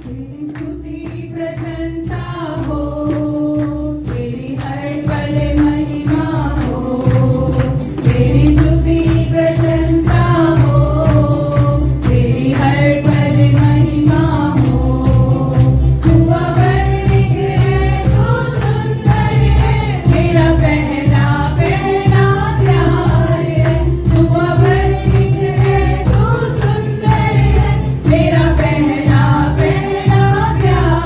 तेरी स्तुति प्रशंसा हो, तेरी हर पल महिमा हो, तेरी स्तुति प्रशंसा हो, तेरी हर पल महिमा हो। तू अवर्णित है, तू सुंदर है, मेरा पहला पहला प्यार है। तू अवर्णित है, तू सुंदर है, मेरा पहला पहला प्यार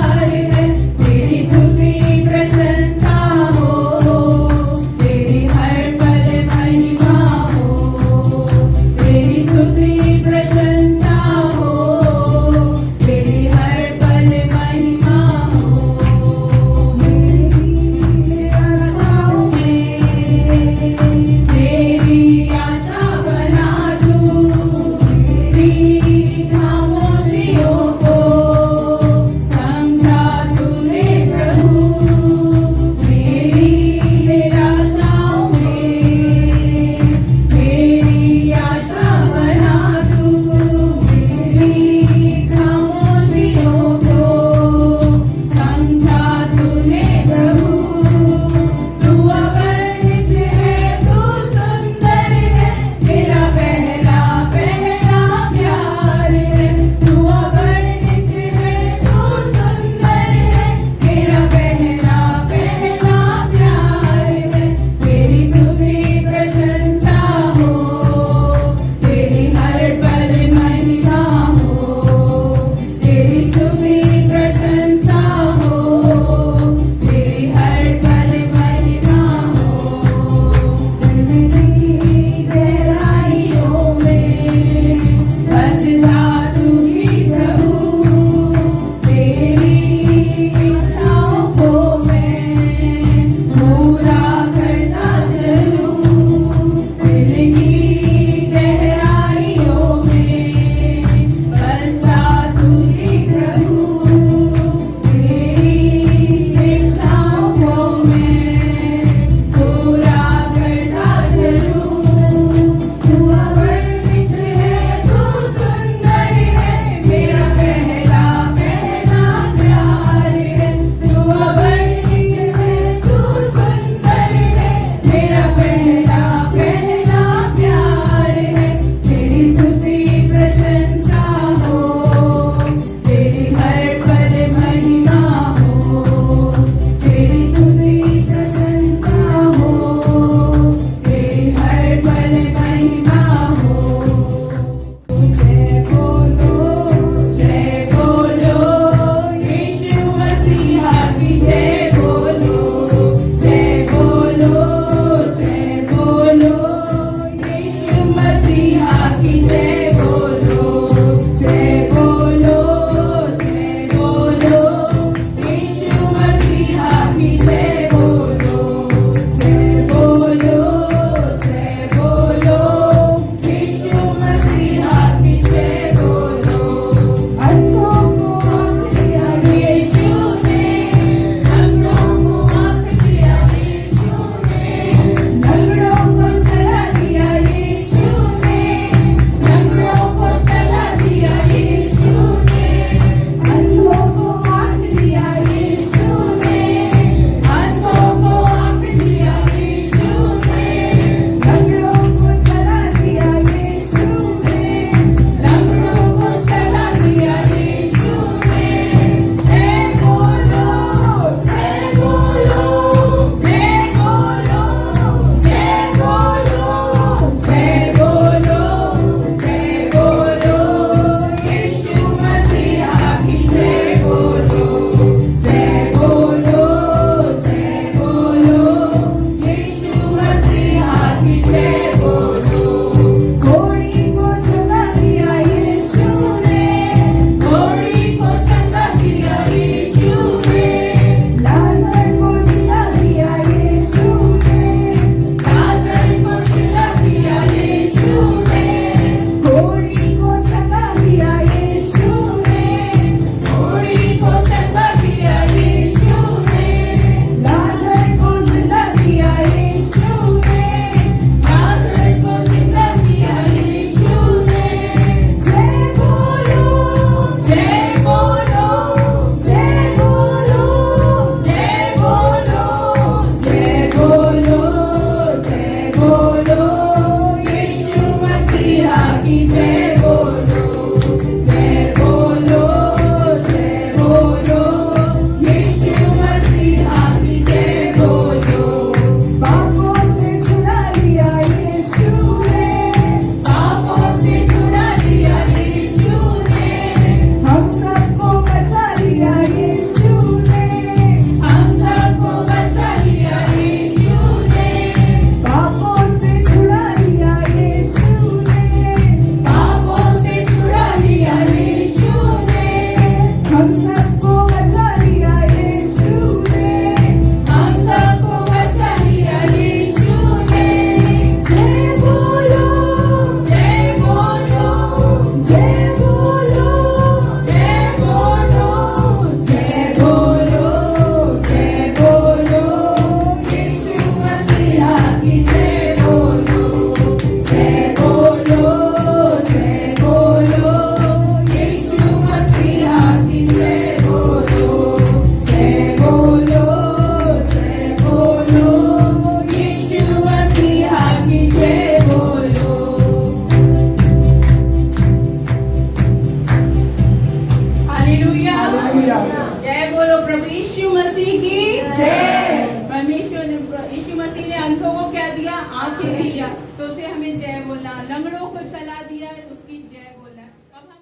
प्रभु यीशु मसीह की जय। परमेश्वर ने यीशु मसीह ने अंधों को क्या दिया? आंखें दिया, तो उसे हमें जय बोलना। लंगड़ों को चला दिया, उसकी जय बोलना। अब हम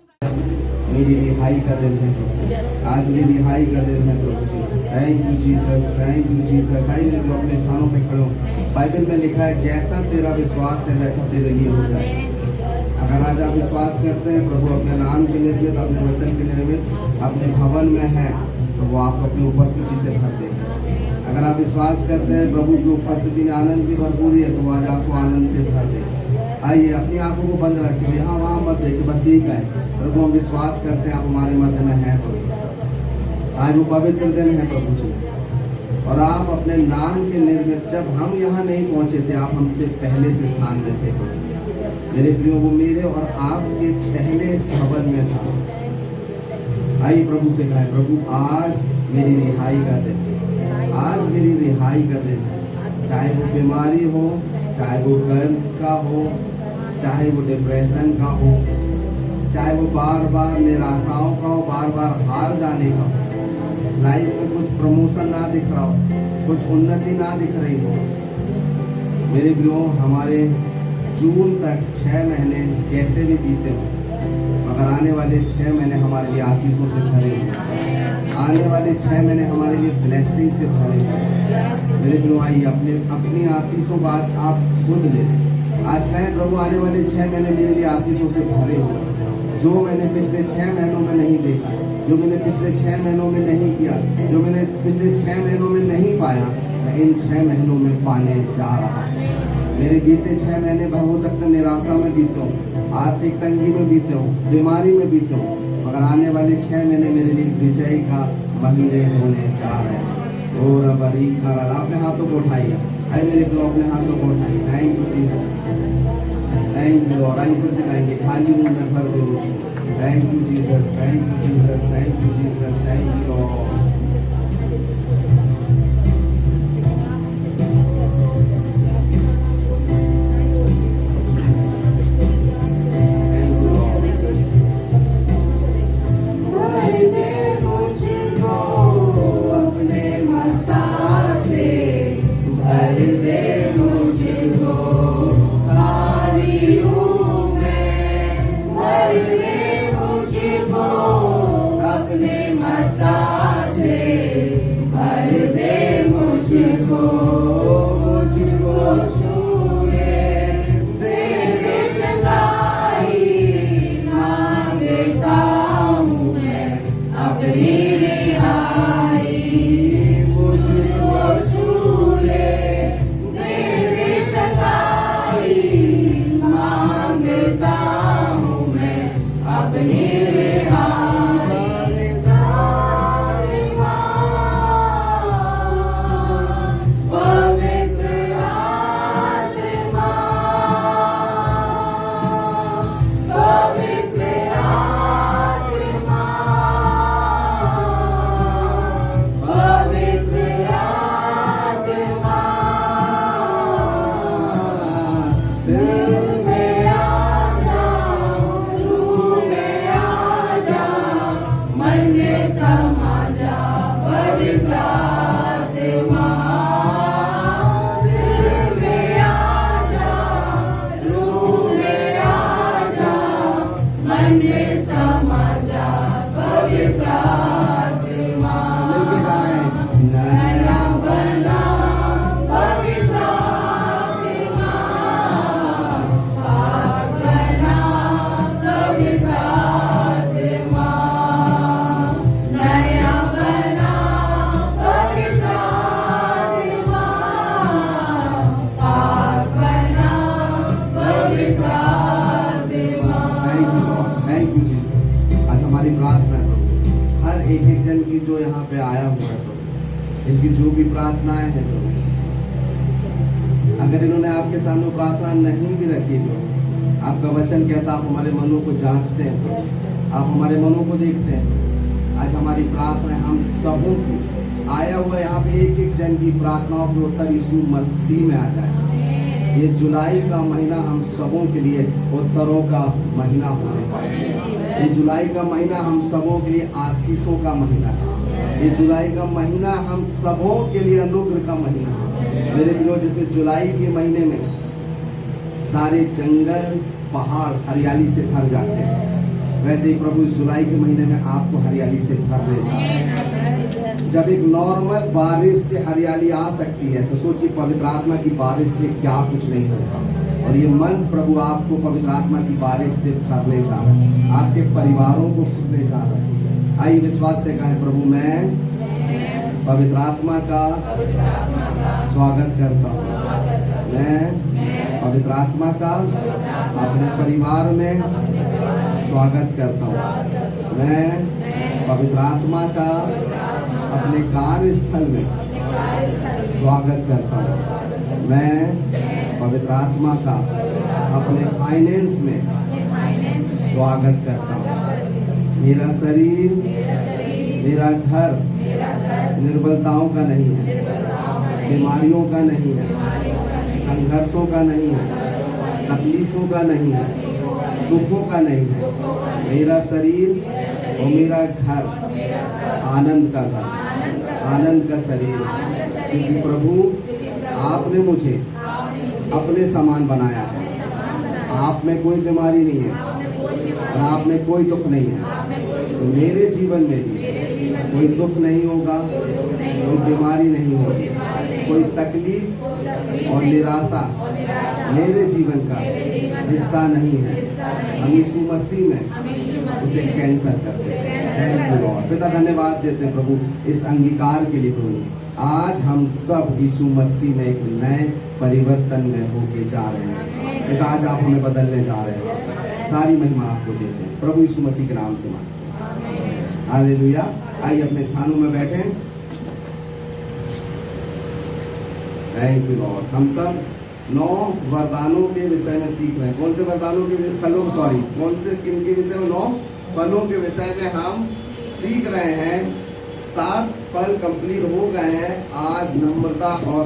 मेरी रिहाई का दिन है प्रभु, आज मेरी रिहाई का दिन है प्रभु जी। Thank you Jesus, thank you Jesus. आइए लोग अपने स्थानों पे खड़े हो। बाइबल में लिखा है जैसा तेरा विश्वास है वैसा तेरे लिए हो जाए। अगर आज आप विश्वास करते हैं प्रभु अपने नाम के निर्मित, अपने वचन के निर्मित अपने भवन में है, तो वो आपको अपनी उपस्थिति से भर देगा। अगर आप विश्वास करते हैं प्रभु की उपस्थिति में आनंद की भरपूरी है, तो वो आज आपको आनंद से भर देगा। आइए अपनी आंखों को बंद रखिए, यहाँ वहाँ मत देखिए, बस यही कहें प्रभु हम विश्वास करते हैं आप हमारे मध्य में हैं प्रभु। आज वो पवित्र दिन है प्रभु जी, और आप अपने नाम के निर्मित, जब हम यहाँ नहीं पहुँचे थे आप हमसे पहले से स्थान में थे प्रभु। मेरे प्रियो वो मेरे और आपके पहले इस भवन में था। आइए प्रभु से कहें प्रभु आज मेरी रिहाई का दिन, आज मेरी रिहाई का दिन है। चाहे वो बीमारी हो, चाहे वो कर्ज का हो, चाहे वो डिप्रेशन का हो, चाहे वो बार बार निराशाओं का हो, बार बार हार जाने का हो, लाइफ में कुछ प्रमोशन ना दिख रहा हो, कुछ उन्नति ना दिख रही हो। मेरे प्रियो हमारे जून तक 6 महीने जैसे भी बीते हो, मगर आने वाले 6 महीने हमारे लिए आशीषों से भरे हुए, आने वाले 6 महीने हमारे लिए ब्लेसिंग से भरे हुए। मेरे प्रियो आइए अपनी आशीषों को आज आप खुद ले लें। आज कहें प्रभु आने वाले 6 महीने मेरे लिए आशीषों से भरे हुए। जो मैंने पिछले 6 महीनों में नहीं देखा, जो मैंने पिछले 6 महीनों में नहीं किया, जो मैंने पिछले 6 महीनों में नहीं पाया, मैं इन 6 महीनों में पाने जा रहा हूँ। मेरे बीते 6 महीने भर हो सकता है निराशा में बीते हो, आर्थिक तंगी में बीते हो, बीमारी में बीते हो, मगर आने वाले 6 महीने मेरे लिए विजय का महीने होने जा रहे हैं। और बड़ी खरा अपने हाथों को उठाइए। आइए मेरे प्रो अपने हाथों को उठाइए। Thank you Jesus, thank you Lord. आइए फिर से कहेंगे खाली रूम में भर दे मुझको। Thank you Jesus, thank you Jesus, thank you Jesus, thank you Lord. इनकी जो भी प्रार्थनाएं हैं प्रभु, अगर इन्होंने आपके सामने प्रार्थना नहीं भी रखी प्रभु, आपका वचन कहता आप हमारे मनों को जांचते हैं प्रभु, आप हमारे मनों को देखते हैं। आज हमारी प्रार्थना हम सबों की आया हुआ यहाँ पे एक एक जन की प्रार्थनाओं के उत्तर यीशु मसीह में आ जाए। ये जुलाई का महीना हम सबों के लिए उत्तरों का महीना होने पाए। ये जुलाई का महीना हम सबों के लिए आशीषों का महीना है। ये जुलाई का महीना हम सबों के लिए अनुग्रह का महीना है। मेरे प्रियो, जैसे जुलाई के महीने में सारे जंगल पहाड़ हरियाली से भर जाते हैं, वैसे ही प्रभु इस जुलाई के महीने में आपको हरियाली से भरने जा रहे हैं। जब एक नॉर्मल बारिश से हरियाली आ सकती है, तो सोचिए पवित्र आत्मा की बारिश से क्या कुछ नहीं होगा। और ये मंथ प्रभु आपको पवित्र आत्मा की बारिश से भरने जा रहा है, आपके परिवारों को भरने जा रहा है। आइए विश्वास से कहें, प्रभु मैं पवित्र आत्मा का स्वागत करता हूँ। मैं पवित्र आत्मा का अपने परिवार में स्वागत करता हूँ। मैं पवित्र आत्मा का अपने कार्यस्थल में स्वागत करता हूँ। मैं पवित्र आत्मा का अपने फाइनेंस में स्वागत करता हूँ। मेरा शरीर, मेरा घर निर्बलताओं का नहीं है, बीमारियों का नहीं है, संघर्षों का नहीं है, तकलीफों का नहीं है, दुखों का नहीं है। मेरा शरीर और मेरा घर आनंद का घर, आनंद का शरीर, क्योंकि प्रभु आपने मुझे अपने समान बनाया है। आप में कोई बीमारी नहीं है और आप में कोई दुख नहीं है। तो मेरे जीवन में भी कोई दुख नहीं होगा, कोई बीमारी नहीं होगी, कोई तकलीफ और निराशा मेरे जीवन का हिस्सा नहीं है। हम यीशु मसीह में उसे कैंसल करते हैं। Thank you Lord. पिता धन्यवाद देते हैं प्रभु इस अंगीकार के लिए। प्रभु आज हम सब यीशु मसीह में एक नए परिवर्तन में होके जा रहे हैं। पिता आज आप हमें बदलने जा रहे हैं। सारी महिमा आपको देते हैं प्रभु यीशु मसीह के नाम से मांगते हैं। हालेलुया। आइए अपने स्थानों में बैठें। Thank you Lord. हम सब 9 वरदानों के विषय में सीख रहे हैं। कौन से वरदानों के फलों, सॉरी कौन से किन के विषय में? 9 फलों के विषय में हम सीख रहे हैं। 7 फल कंप्लीट हो गए हैं। आज नम्रता और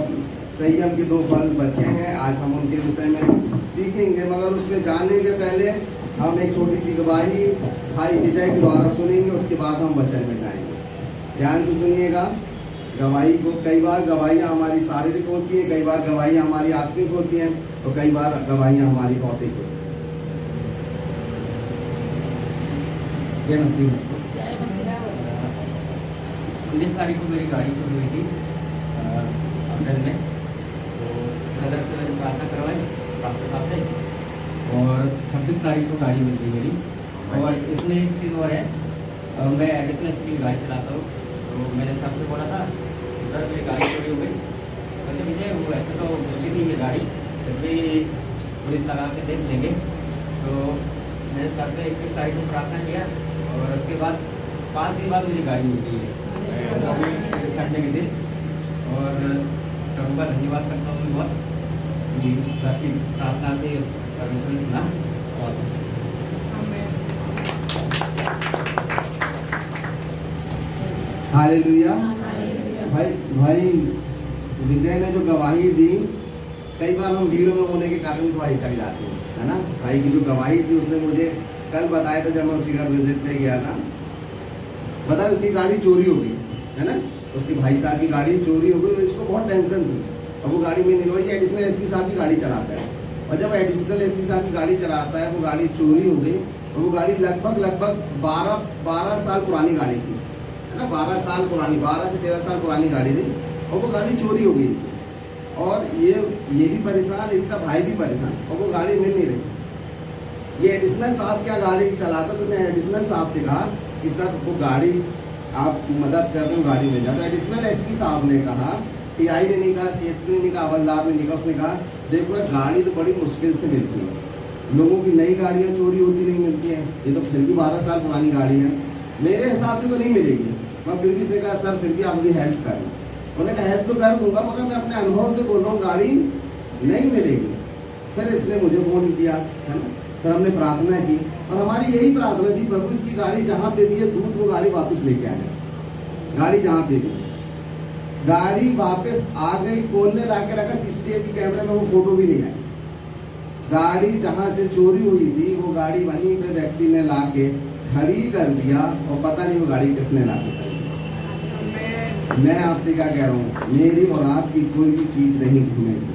संयम के 2 फल बचे हैं। आज हम उनके विषय में सीखेंगे, मगर उसमें जाने के पहले हम एक छोटी सी गवाही भाई विजय के द्वारा सुनेंगे। उसके बाद हम वचन में जाएंगे। ध्यान से सुनिएगा। गवाही को, कई बार गवाहियाँ हमारी शारीरिक होती हैं, कई बार गवाहियाँ हमारी आत्मिक होती हैं, और कई बार गवाहियाँ हमारी भौतिक होती हैं। जय मसीह। 19 तारीख को मेरी गाड़ी चोरी हुई थी अप्रैल में। तो ब्रदर से मैंने प्रार्थना करवाई पास्टर साहब से, और 26 तारीख को गाड़ी मिल गई मेरी। और इसमें एक चीज़ और है, मैं एडिशनल स्पीड गाड़ी चलाता हूँ। तो मैंने सर से बोला था सर मेरी गाड़ी चोरी हो गई। कहते मुझे वो ऐसा तो मिलती नहीं है गाड़ी, जब भी पुलिस लगा के देख लेंगे। तो मैंने सर से 21 तारीख को प्रार्थना किया, और उसके बाद 5 दिन बाद मेरी गाड़ी मिल गई है, संडे के दिन। और प्रभु का धन्यवाद करता हूँ मैं बहुत कि सर की प्रार्थना से परमेश्वर ने सुना। और हालेलुया। भाई विजय ने जो गवाही दी, कई बार हम भीड़ में होने के कारण थोड़ा हिचक जाते हैं, है ना। भाई की जो गवाही थी उसने मुझे कल बताया था जब मैं उसके घर विजिट पे गया था। बताया उसकी गाड़ी चोरी हो गई, है ना। उसके भाई साहब की गाड़ी चोरी हो गई और इसको बहुत टेंशन थी। अब वो गाड़ी में नहीं, एडिशनल एसपी साहब की गाड़ी चलाता है, और जब एडिशनल एसपी साहब की गाड़ी चलाता है, वो गाड़ी चोरी हो गई। और वो गाड़ी लगभग 12 साल पुरानी गाड़ी थी, है ना। 12 साल पुरानी, 12 से 13 साल पुरानी गाड़ी थी, और वो गाड़ी चोरी हो गई। और ये भी परेशान, इसका भाई भी परेशान, और वो गाड़ी मिल नहीं रही। ये एडिशनल साहब क्या गाड़ी चलाता, तो मैं एडिशनल साहब से कहा कि सर वो गाड़ी आप मदद कर दें, गाड़ी मिल जाए। तो एडिशनल एसपी साहब ने कहा, टीआई ने नहीं कहा, सीएसपी ने नहीं कहा, हवलदार ने नहीं कहा, उसने कहा देखो गाड़ी तो बड़ी मुश्किल से मिलती है। लोगों की नई गाड़ियाँ चोरी होती नहीं मिलती हैं, ये तो फिर भी 12 साल पुरानी गाड़ी है, मेरे हिसाब से तो नहीं मिलेगी। मैं फिर भी इसने कहा सर फिर भी आप भी हेल्प करना। उन्होंने कहा हेल्प तो कर दूंगा, मगर मैं अपने अनुभव से बोल रहा हूँ गाड़ी नहीं मिलेगी। फिर इसने मुझे फ़ोन किया, है ना। फिर हमने प्रार्थना की, और हमारी यही प्रार्थना थी प्रभु इसकी गाड़ी जहाँ पे भी है दूध वो गाड़ी वापस लेके आ जाए। गाड़ी जहाँ पे भी, गाड़ी वापस आ गई, खोलने ला के रखा, सीसीटीवी कैमरे में वो फोटो भी नहीं आई। गाड़ी जहाँ से चोरी हुई थी वो गाड़ी वहीं पे व्यक्ति ने ला के खड़ी कर दिया, और पता नहीं वो गाड़ी किसने ला के खड़ी। मैं आपसे क्या कह रहा हूँ, मेरी और आपकी कोई भी चीज नहीं घूमेगी।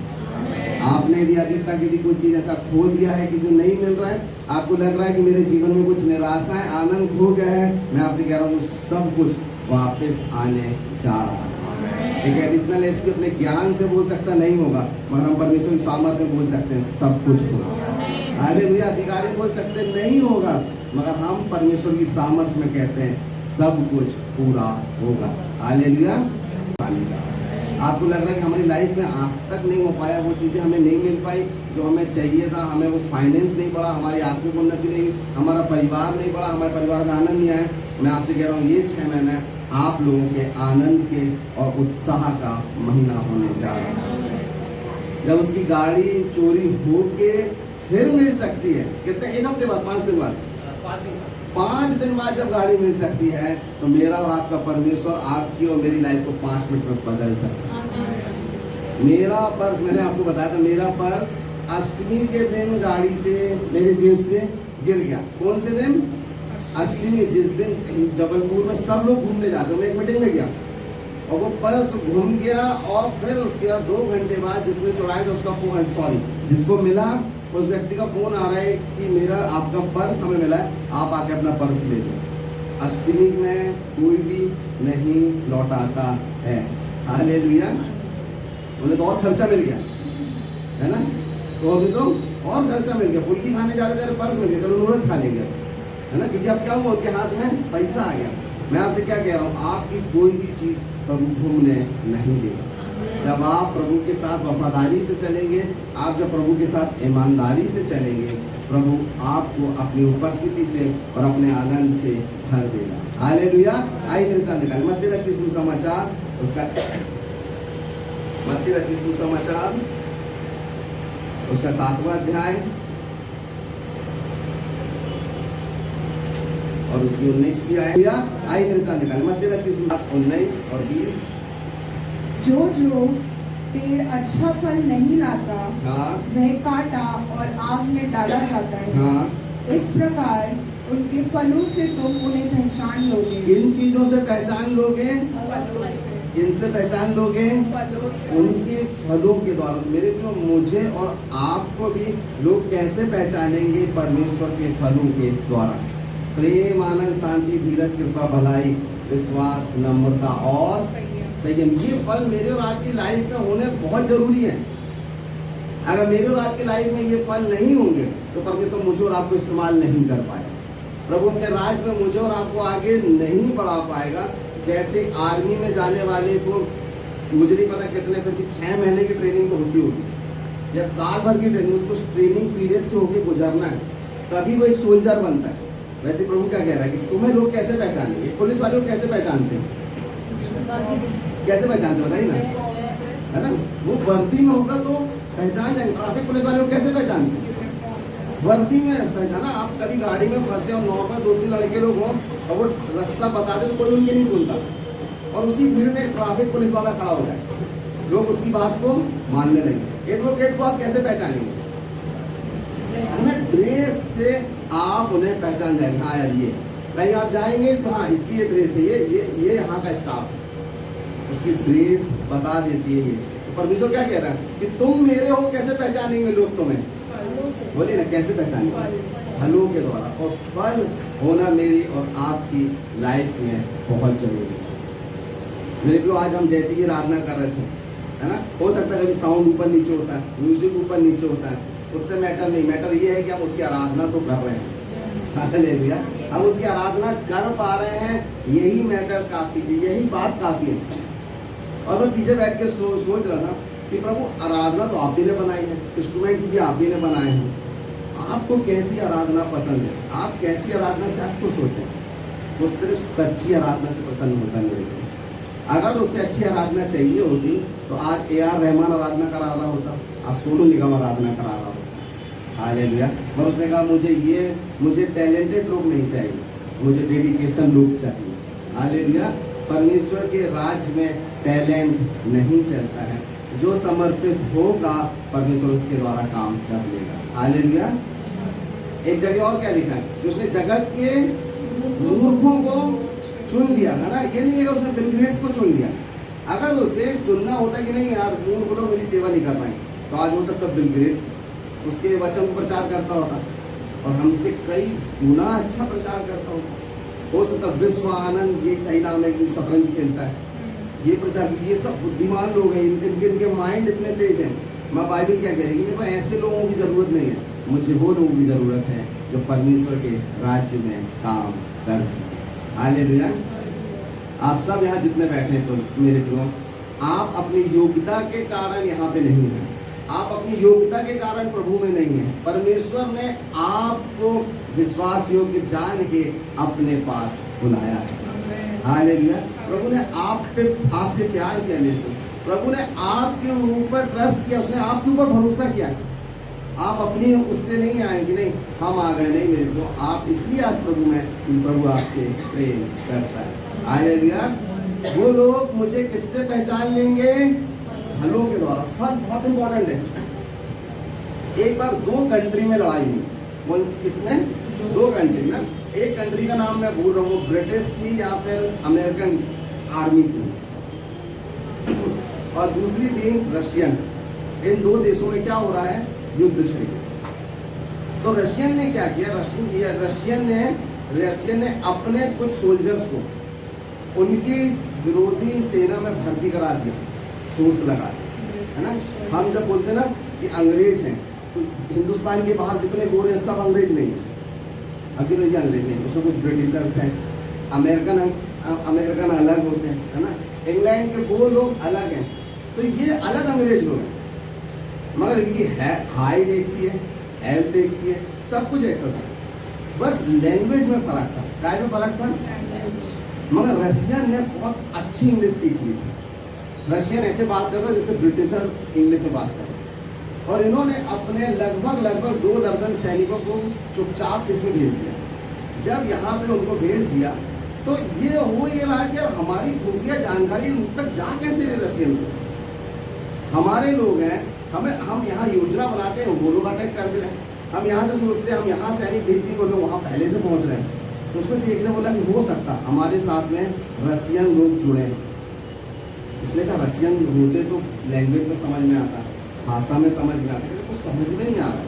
आपने यदि अभी तक यदि कोई चीज ऐसा खो दिया है कि जो नहीं मिल रहा है, आपको लग रहा है कि मेरे जीवन में कुछ निराशा है, आनंद खो गया है, मैं आपसे कह रहा हूँ सब कुछ वापस आने जा रहा है। एक एडिशनल एसपी अपने ज्ञान से बोल सकता नहीं होगा, मगर हम परमेश्वर की सामर्थ्य में बोल सकते हैं सब कुछ होगा। हालेलुया। अधिकारी बोल सकते नहीं होगा, मगर हम परमेश्वर की सामर्थ्य में कहते हैं सब कुछ पूरा होगा। हालेलुया। आपको लग रहा है कि हमारी लाइफ में आज तक नहीं हो पाया, वो चीज़ें हमें नहीं मिल पाई जो हमें चाहिए था, हमें वो फाइनेंस नहीं बढ़ा, हमारी आत्मिक उन्नति नहीं, हमारा परिवार नहीं बढ़ा, हमारे परिवार में आनंद नहीं आया। मैं आपसे कह रहा हूँ ये 6 महीने आप लोगों के आनंद के और उत्साह का महीना होने जा रहा है। जब उसकी गाड़ी चोरी होके फिर मिल सकती है, कितने, 1 हफ्ते बाद, 5 दिन बाद, 5 दिन बाद जब गाड़ी मिल सकती है, तो मेरा और आपका परमेश्वर आपकी और मेरी लाइफ को 5 मिनट में बदल सकता है। मेरा पर्स, मैंने आपको बताया था, मेरा पर्स अष्टमी के दिन गाड़ी से मेरी जेब से गिर गया। कौन से दिन? अष्टमी, जिस दिन जबलपुर में सब लोग घूमने जाते हैं, मैं एक मीटिंग में गया और वो पर्स घूम गया और फिर उसके बाद 2 घंटे बाद जिसने चुराया था उसका फोन, सॉरी, जिसको मिला उस व्यक्ति का फोन आ रहा है कि मेरा आपका पर्स हमें मिला है, आप आके अपना पर्स ले लो। अष्टमी में कोई भी नहीं लौटाता है। हालेलुया। उन्हें तो और खर्चा मिल गया है ना, तो अभी तो और खर्चा मिल गया, फुल्की खाने जा रहे थे, पर्स मिल गया, चलो नूडल्स खा लेंगे, है ना, क्योंकि अब क्या हुआ, उनके हाथ में पैसा आ गया। मैं आपसे क्या कह रहा हूँ, आपकी कोई भी चीज प्रभु घूमने नहीं देगा। जब आप प्रभु के साथ वफादारी से चलेंगे, आप जब प्रभु के साथ ईमानदारी से चलेंगे, प्रभु आपको अपनी उपस्थिति से और अपने आनंद से भर देगा। हालेलुया। आइए मेरे साथ निकाल मत्ती रचित सुसमाचार, उसका मत्ती रचित सुसमाचार उसका 7वां अध्याय और उसकी 19वीं आयत। आइए मेरे साथ निकाल मत्ती रचित सुसमाचार 19 और 20। जो पेड़ अच्छा फल नहीं लाता, हाँ, वह काटा और आग में डाला जाता है। हाँ, इस प्रकार उनके फलों से तुम उन्हें पहचान लोगे। किन चीजों से पहचान लोगे? फलों से। किनसे पहचान लोगे? फलों से। उनके फलों के द्वारा। मेरे प्रियो, मुझे और आपको भी लोग कैसे पहचानेंगे? परमेश्वर के फलों के द्वारा। प्रेम, आनंद, शांति, धीरज, कृपा, भलाई, विश्वास, नम्रता और संयम। ये फल मेरे और आपकी लाइफ में होने बहुत जरूरी है। अगर मेरे और आपकी लाइफ में ये फल नहीं होंगे तो परमेश्वर मुझे और आपको इस्तेमाल नहीं कर पाएगा। प्रभु अपने राज में मुझे और आपको आगे नहीं बढ़ा पाएगा। जैसे आर्मी में जाने वाले को, मुझे नहीं पता कितने, फिर भी 6 महीने की ट्रेनिंग तो होती होगी या साल भर की ट्रेनिंग, उसको ट्रेनिंग पीरियड से होकर गुजरना है, तभी वो एक सोल्जर बनता है। वैसे प्रभु क्या कह रहा है कि तुम्हें लोग कैसे पहचानेंगे? पुलिस वाले को कैसे पहचानते हैं? कैसे पहचानते बताइए ना, है ना? वो वर्दी में होगा तो पहचान जाएंगे। ट्रैफिक पुलिस वाले को कैसे पहचानते हैं? वर्दी में पहचाना। आप कभी गाड़ी में फंसे और नॉर्मल 2-3 लड़के लोग हों और वो रास्ता बता दे तो कोई उनकी नहीं सुनता और उसी भीड़ में ट्रैफिक पुलिस वाला खड़ा हो जाए, लोग उसकी बात को मानने लगे। एडवोकेट को आप कैसे पहचानेंगे? ड्रेस से आप उन्हें पहचान जाएंगे। हाँ यार, ये कहीं आप जाएंगे तो हाँ इसकी ये ड्रेस है, ये यहाँ का स्टाफ, उसकी ड्रेस बता देती है ये। तो परमेश्वर क्या कह रहा है कि तुम मेरे हो, कैसे पहचानेंगे लोग तुम्हें? बोलिए ना, कैसे पहचानेंगे? फलों के द्वारा। और फल होना मेरी और आपकी लाइफ में बहुत जरूरी है। मेरे को आज हम जैसे ही आराधना कर रहे थे, है ना, हो सकता है कभी साउंड ऊपर नीचे होता है, म्यूजिक ऊपर नीचे होता है, उससे मैटर नहीं। मैटर ये है कि हम उसकी आराधना तो कर रहे हैं। हालेलुया। हम उसकी आराधना कर पा रहे हैं, यही मैटर काफी है, यही बात काफी है। और मैं पीछे बैठ के सोच रहा था कि प्रभु आराधना तो आप ही ने बनाई है, इंस्ट्रूमेंट्स भी आप ही ने बनाए हैं, आपको कैसी आराधना पसंद है? आप कैसी आराधना से आप खुश होते हैं? वो सिर्फ सच्ची आराधना से पसंद होता है मेरे को। अगर उसे अच्छी आराधना चाहिए होती तो आज AR रहमान आराधना करा रहा होता, आज सोनू निगम आराधना करा रहा होता। हालेलुया। पर उसने कहा मुझे टैलेंटेड लोग नहीं चाहिए, मुझे डेडिकेशन लोग चाहिए। हालेलुया। परमेश्वर के राज्य में टैलेंट नहीं चलता है, जो समर्पित होगा परमेश्वर उसके द्वारा काम कर लेगा। हालेलुया। एक जगह और क्या लिखा है कि उसने जगत के मूर्खों को चुन लिया, है ना। ये नहीं लिखा उसने बिल गेट्स को चुन लिया, अगर उसे चुनना होता कि नहीं यार मूर्ख लोग मेरी सेवा नहीं कर पाए, तो आज हो सकता बिल गेट्स उसके वचन को प्रचार करता होता और हमसे कई गुना अच्छा प्रचार करता होता। हो सकता विश्व आनंद, ये सही नाम है, जो शतरंज खेलता है, ये प्रचार, ये सब बुद्धिमान लोग हैं, इनके माइंड इतने तेज हैं। मैं बाइबल क्या कह रही है, ऐसे लोगों की जरूरत नहीं है, मुझे वो लोगों की जरूरत है जो परमेश्वर के राज्य में काम कर सके। हालेलुया। आप सब यहाँ जितने बैठे हैं तो मेरे प्रियो, आप अपनी योग्यता के कारण यहाँ पे नहीं हैं, आप अपनी योग्यता के कारण प्रभु में नहीं हैं। परमेश्वर ने आपको विश्वास योग्य जान के अपने पास बुलाया है। हालेलुया। प्रभु ने आपसे प्यार किया मेरे को, प्रभु ने आपके ऊपर ट्रस्ट किया, उसने आपके ऊपर भरोसा किया। आप अपनी उससे नहीं आए कि नहीं हम आ गए, नहीं मेरे को, आप इसलिए आज प्रभु में, प्रभु आपसे प्रेम करता है। हालेलुया। वो लोग मुझे किससे पहचान लेंगे? फलों के द्वारा। फल बहुत इंपॉर्टेंट है। एक बार 2 कंट्री में लड़ाई हुई, किसमें? 2 कंट्री ना, एक कंट्री का नाम मैं भूल रहा हूँ, ब्रिटिश थी या फिर अमेरिकन आर्मी थी, और दूसरी थी रशियन। इन 2 देशों में क्या हो रहा है? युद्ध छिड़ गया। तो रशियन ने क्या किया? रशियन ने अपने कुछ सोल्जर्स को उनकी विरोधी सेना में भर्ती करा दिया, सोर्स लगा दिया, है ना। हम जब बोलते ना कि अंग्रेज हैं, तो हिंदुस्तान के बाहर जितने गोरे हैं सब अंग्रेज नहीं है, अभी तो ये अंग्रेज नहीं, उसमें कुछ ब्रिटिशर्स हैं, अमेरिकन अलग होते हैं, है ना, इंग्लैंड के वो लोग अलग हैं, तो ये अलग अंग्रेज लोग हैं, मगर इनकी हाइट एक सी है, हेल्थ एक सी है, सब कुछ एक सा था, बस लैंग्वेज में फर्क था। काय में फर्क था? मगर रशियन ने बहुत अच्छी इंग्लिश सीख ली थी। रशियन ऐसे बात करता जैसे ब्रिटिशर इंग्लिश में बात करता, और इन्होंने अपने लगभग 2 दर्जन सैनिकों को चुपचाप से इसमें भेज दिया। जब यहाँ पे उनको भेज दिया तो ये हो ये रहा कि हमारी खुफिया जानकारी उन तक जा कैसे रहे? रशियन को हमारे लोग हैं, हम यहाँ योजना बनाते हैं, वो लोग अटैक कर दे रहे हैं। हम यहाँ से सोचते हैं हम यहाँ सैनिक भेजिए, वो लोग वहाँ पहले से पहुँच रहे हैं। तो उसमें से एक ने बोला कि हो सकता हमारे साथ में रशियन लोग जुड़े हैं, इसलिए कहा रशियन होते तो लैंग्वेज में समझ में आता, भाषा में समझ में आता, कुछ समझ में नहीं आ रहा,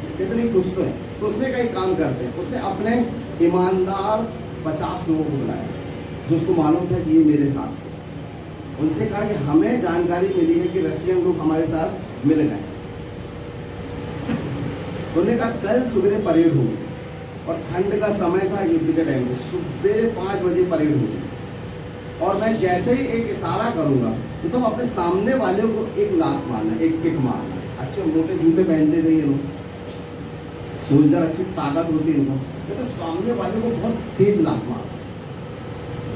कहते नहीं कुछ तो है। तो उसने कई काम करते हैं, उसने अपने ईमानदार 50 लोगों को बुलाया जो उसको मालूम था कि ये मेरे साथ थे। उनसे कहा कि हमें जानकारी मिली है कि रशियन लोग हमारे साथ मिल गए। तो उन्होंने कहा कल सुबह परेड होगी, और ठंड का समय था, युद्ध के टाइम पे सुबह 5 बजे परेड होगी, और मैं जैसे ही एक इशारा करूंगा तो तुम अपने सामने वाले को एक लात मारना, एक किक मारना। अच्छे मोटे जूते पहनते थे ये लोग, सोल्जर, अच्छी ताकत होती है इनको, तो सामने वाले को बहुत तेज लात मारना।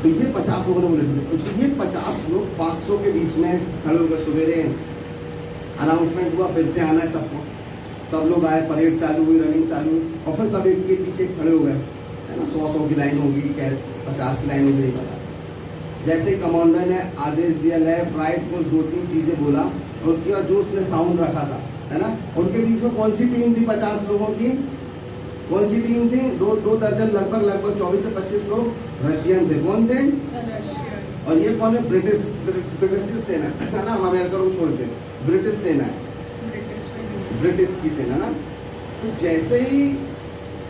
तो ये 50 लोगों ने बोले, तो ये 50 लोग 500 के बीच में खड़े होकर सवेरे अनाउंसमेंट हुआ फिर से आना है सबको, सब लोग आए, परेड चालू हुई, रनिंग चालू हुई, और फिर सब एक के पीछे खड़े हो गए, है ना। 100 की लाइन होगी, 50 की लाइन होगी, नहीं पता। जैसे ही कमांडर ने आदेश दिया, लेफ्ट राइट, कुछ 2-3 चीजें बोला, और उसके बाद जो उसने साउंड रखा था, है ना, उनके बीच में कौन सी टीम थी? 50 लोगों की कौन सी टीम थी? 2 दर्जन, लगभग 24 से 25 लोग रशियन थे। कौन थे? और ये कौन है? ब्रिटिश सेना, है ना, हम अमेरिका को छोड़ते, ब्रिटिश सेना है, ब्रिटिश की सेना ना। तो जैसे ही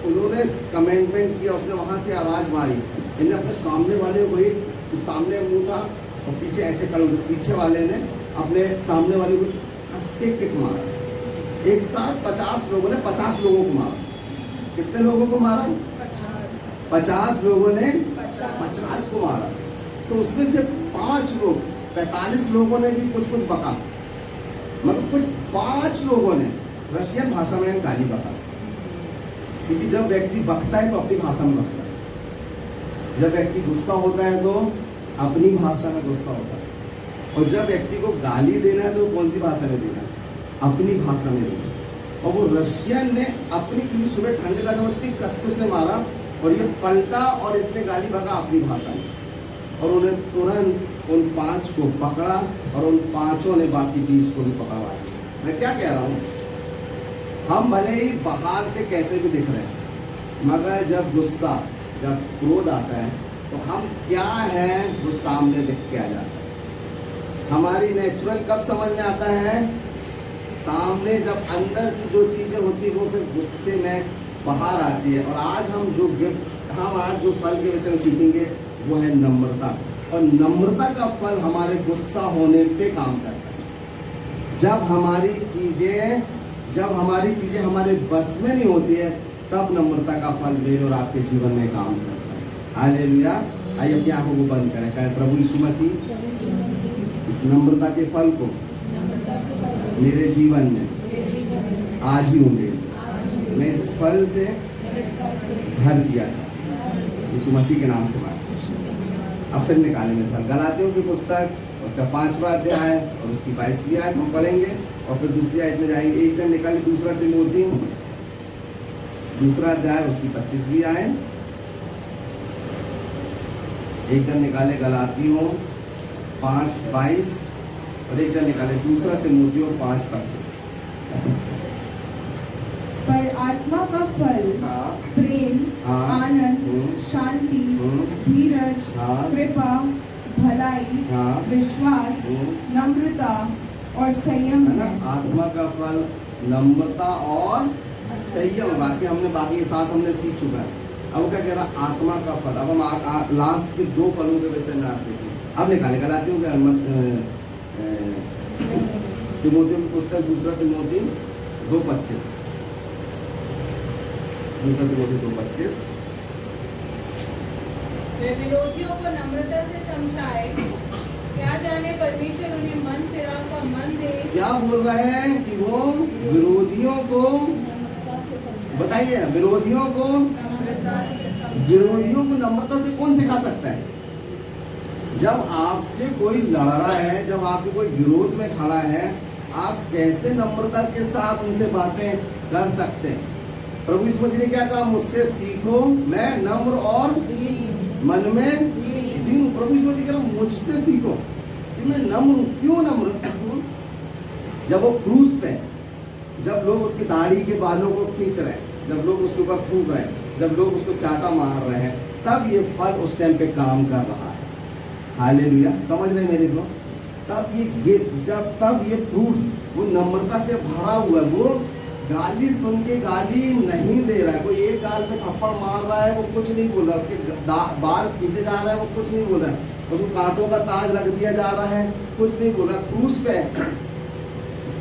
उन्होंने कमेंटमेंट किया, उसने वहां से आवाज मारी, इन्हें अपने सामने वाले को, एक सामने मुंह था और पीछे ऐसे खड़े हुए, पीछे वाले ने अपने सामने वाले को कस के किक मारा। एक साथ 50 लोगों ने 50 लोगों को मारा। कितने लोगों को मारा? 50 लोगों ने 50 को मारा। तो उसमें से 5 लोग, 45 लोगों ने भी कुछ बका, मगर कुछ 5 लोगों ने रशियन भाषा में गाली बका, क्योंकि जब व्यक्ति बकता है तो अपनी भाषा में बकता है, जब व्यक्ति गुस्सा होता है तो अपनी भाषा में गुस्सा होता है, और जब व्यक्ति को गाली देना है तो कौन सी भाषा में देना है? अपनी भाषा में देना। और वो रशियन ने अपनी, क्योंकि सुबह ठंड का समय इतनी कस के उसने मारा, और ये पलटा और इसने गाली बका अपनी भाषा में, और उन्हें तुरंत उन 5 को पकड़ा, और उन 5 ने बाकी 20 को भी पकड़वाया। मैं क्या कह रहा हूँ, हम भले ही बाहर से कैसे भी दिख रहे हैं, मगर जब गुस्सा, जब क्रोध आता है, तो हम क्या है वो सामने दिख के आ जाता है। हमारी नेचुरल कब समझ में आता है? सामने जब अंदर से जो चीजें होती है वो फिर गुस्से में बाहर आती है। और आज हम जो फल के विषय में सीखेंगे वो है नम्रता। और नम्रता का फल हमारे गुस्सा होने पे काम करता है। जब हमारी चीजें हमारे बस में नहीं होती है तब नम्रता का फल मेरे और आपके जीवन में काम करता है। हालेलुया। आइए अपनी आंखों को बंद करें। कहें प्रभु यीशु मसीह इस नम्रता के फल को मेरे जीवन में आज ही होंगे। मैं इस फल से भर दिया जाए यीशु मसीह के नाम से बात। अब फिर निकालेंगे सर गलातियों की पुस्तक उसका 5वां अध्याय और उसकी 22वीं आयत हम पढ़ेंगे और फिर दूसरी आयत में जाएंगे। एक जन निकाले दूसरा तिमोथी 2 अध्याय उसकी 25वीं आयत। एक जन निकाले गलातियों 5:22 और एक जन निकाले 2 तिमोथियों 5:25। पर आत्मा का फल हाँ, प्रेम, हाँ, आनंद, शांति, धीरज, हाँ, कृपा, भलाई, हाँ, विश्वास, नम्रता और संयम है ना। है। आत्मा का फल नम्रता और संयम। बाकी के साथ हमने सीख चुका है। अब क्या कह रहा? आत्मा का फल। अब हम लास्ट के 2 फलों के विषय में आज देखेंगे। अब निकाले गलातियों के तिमोथियों की पुस्तक 2 तिमोथी 2:25। 2 तिमोथी 2:25। वे विरोधियों को नम्रता से समझाए, क्या जाने परमेश्वर उन्हें मन फिराव का मन दे। क्या बोल रहे हैं कि वो विरोधियों को बताइए, विरोधियों को नम्रता से कौन सिखा सकता है? जब आपसे कोई लड़ रहा है, जब आपके कोई विरोध में खड़ा है, आप कैसे नम्रता के साथ उनसे बातें कर सकते हैं? प्रभु यीशु मसीह ने क्या कहा? मुझसे सीखो, मैं नम्र और मन में दीन। प्रभु यीशु मसीह कह रहा मुझसे सीखो कि मैं नम्र हूं। क्यों नम्र हूं? जब वो क्रूस पे, जब लोग उसकी दाढ़ी के बालों को खींच रहे हैं, जब लोग उसके ऊपर थूक रहे हैं, जब लोग उसको चाटा मार रहे हैं, तब ये फल उस टाइम पे काम कर रहा है। हालेलुया। समझ रहे मेरे लोग? तब ये गिफ्ट, तब ये फ्रूट्स वो नम्रता से भरा हुआ है। वो गाली सुन के गाली नहीं दे रहा है। कोई एक गाल पे थप्पड़ मार रहा है, वो कुछ नहीं बोल रहा। उसके बाल खींचे जा रहा है, वो कुछ नहीं बोल रहा है। उसको कांटों का ताज रख दिया जा रहा है, कुछ नहीं बोल रहा।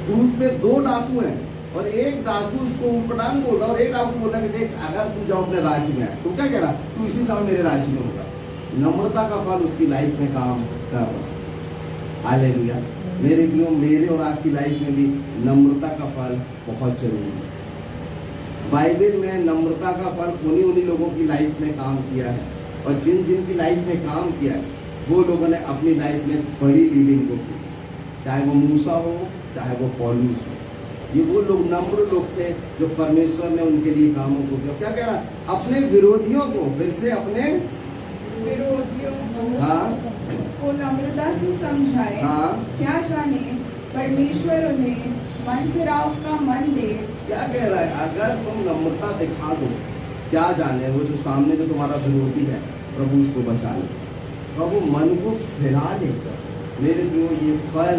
क्रूस पे 2 डाकू हैं और एक डाकू उसको ऊटपटांग बोल रहा है और एक डाकू बोल रहा है कि देख, अगर तू जब अपने राज्य में है तो क्या कह रहा? तू इसी समय मेरे राज्य में होगा। नम्रता का फल उसकी लाइफ में काम कर रहा है। हालेलुया। मेरे और आपकी लाइफ में भी नम्रता का फल बहुत जरूरी है। बाइबल में नम्रता का फल उन्हीं लोगों की लाइफ में काम किया है और जिनकी लाइफ में काम किया है वो लोगों ने अपनी लाइफ में बड़ी लीडिंग को की। चाहे वो मूसा हो, चाहे वो पौलुस हो, ये वो लोग नम्र लोग थे जो परमेश्वर ने उनके लिए कामों को किया। क्या कह रहा? अपने विरोधियों को, फिर से अपने विरोधियों को नम्रता से समझाए। क्या जाने परमेश्वर उन्हें मन फिराव का मन दे। क्या कह रहा है? अगर तुम नम्रता दिखा दो, क्या जाने वो जो सामने जो तुम्हारा विरोधी है, प्रभु उसको बचा ले, प्रभु मन को फिरा लेगा। मेरे प्रियो, ये फल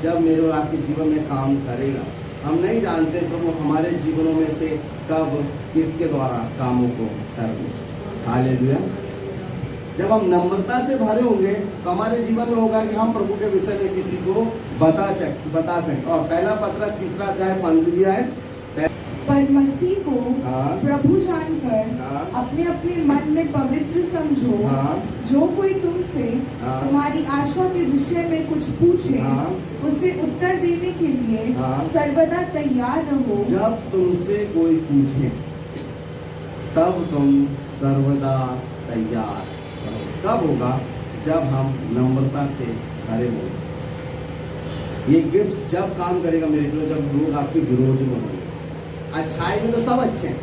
जब मेरे और आपके जीवन में काम करेगा, हम नहीं जानते प्रभु हमारे जीवनों में से कब किसके द्वारा कामों को करेंगे। हालेलुया। जब हम नम्रता से भरे होंगे तो हमारे जीवन में होगा कि हम प्रभु के विषय में किसी को बता सकें। और पहला पत्रस 3 अध्याय 15वीं आयत। पर मसीह को प्रभु जानकर अपने अपने मन में पवित्र समझो। जो कोई तुमसे तुम्हारी आशा के विषय में कुछ पूछे, उसे उत्तर देने के लिए सर्वदा तैयार रहो। जब तुमसे कोई पूछे तब तुम सर्वदा तैयार रहो। कब होगा? जब हम नम्रता से भरे होंगे। ये गिफ्ट जब काम करेगा मेरे लिए, जब लोग आपके विरोध में होंगे। अच्छाई में तो सब अच्छे हैं,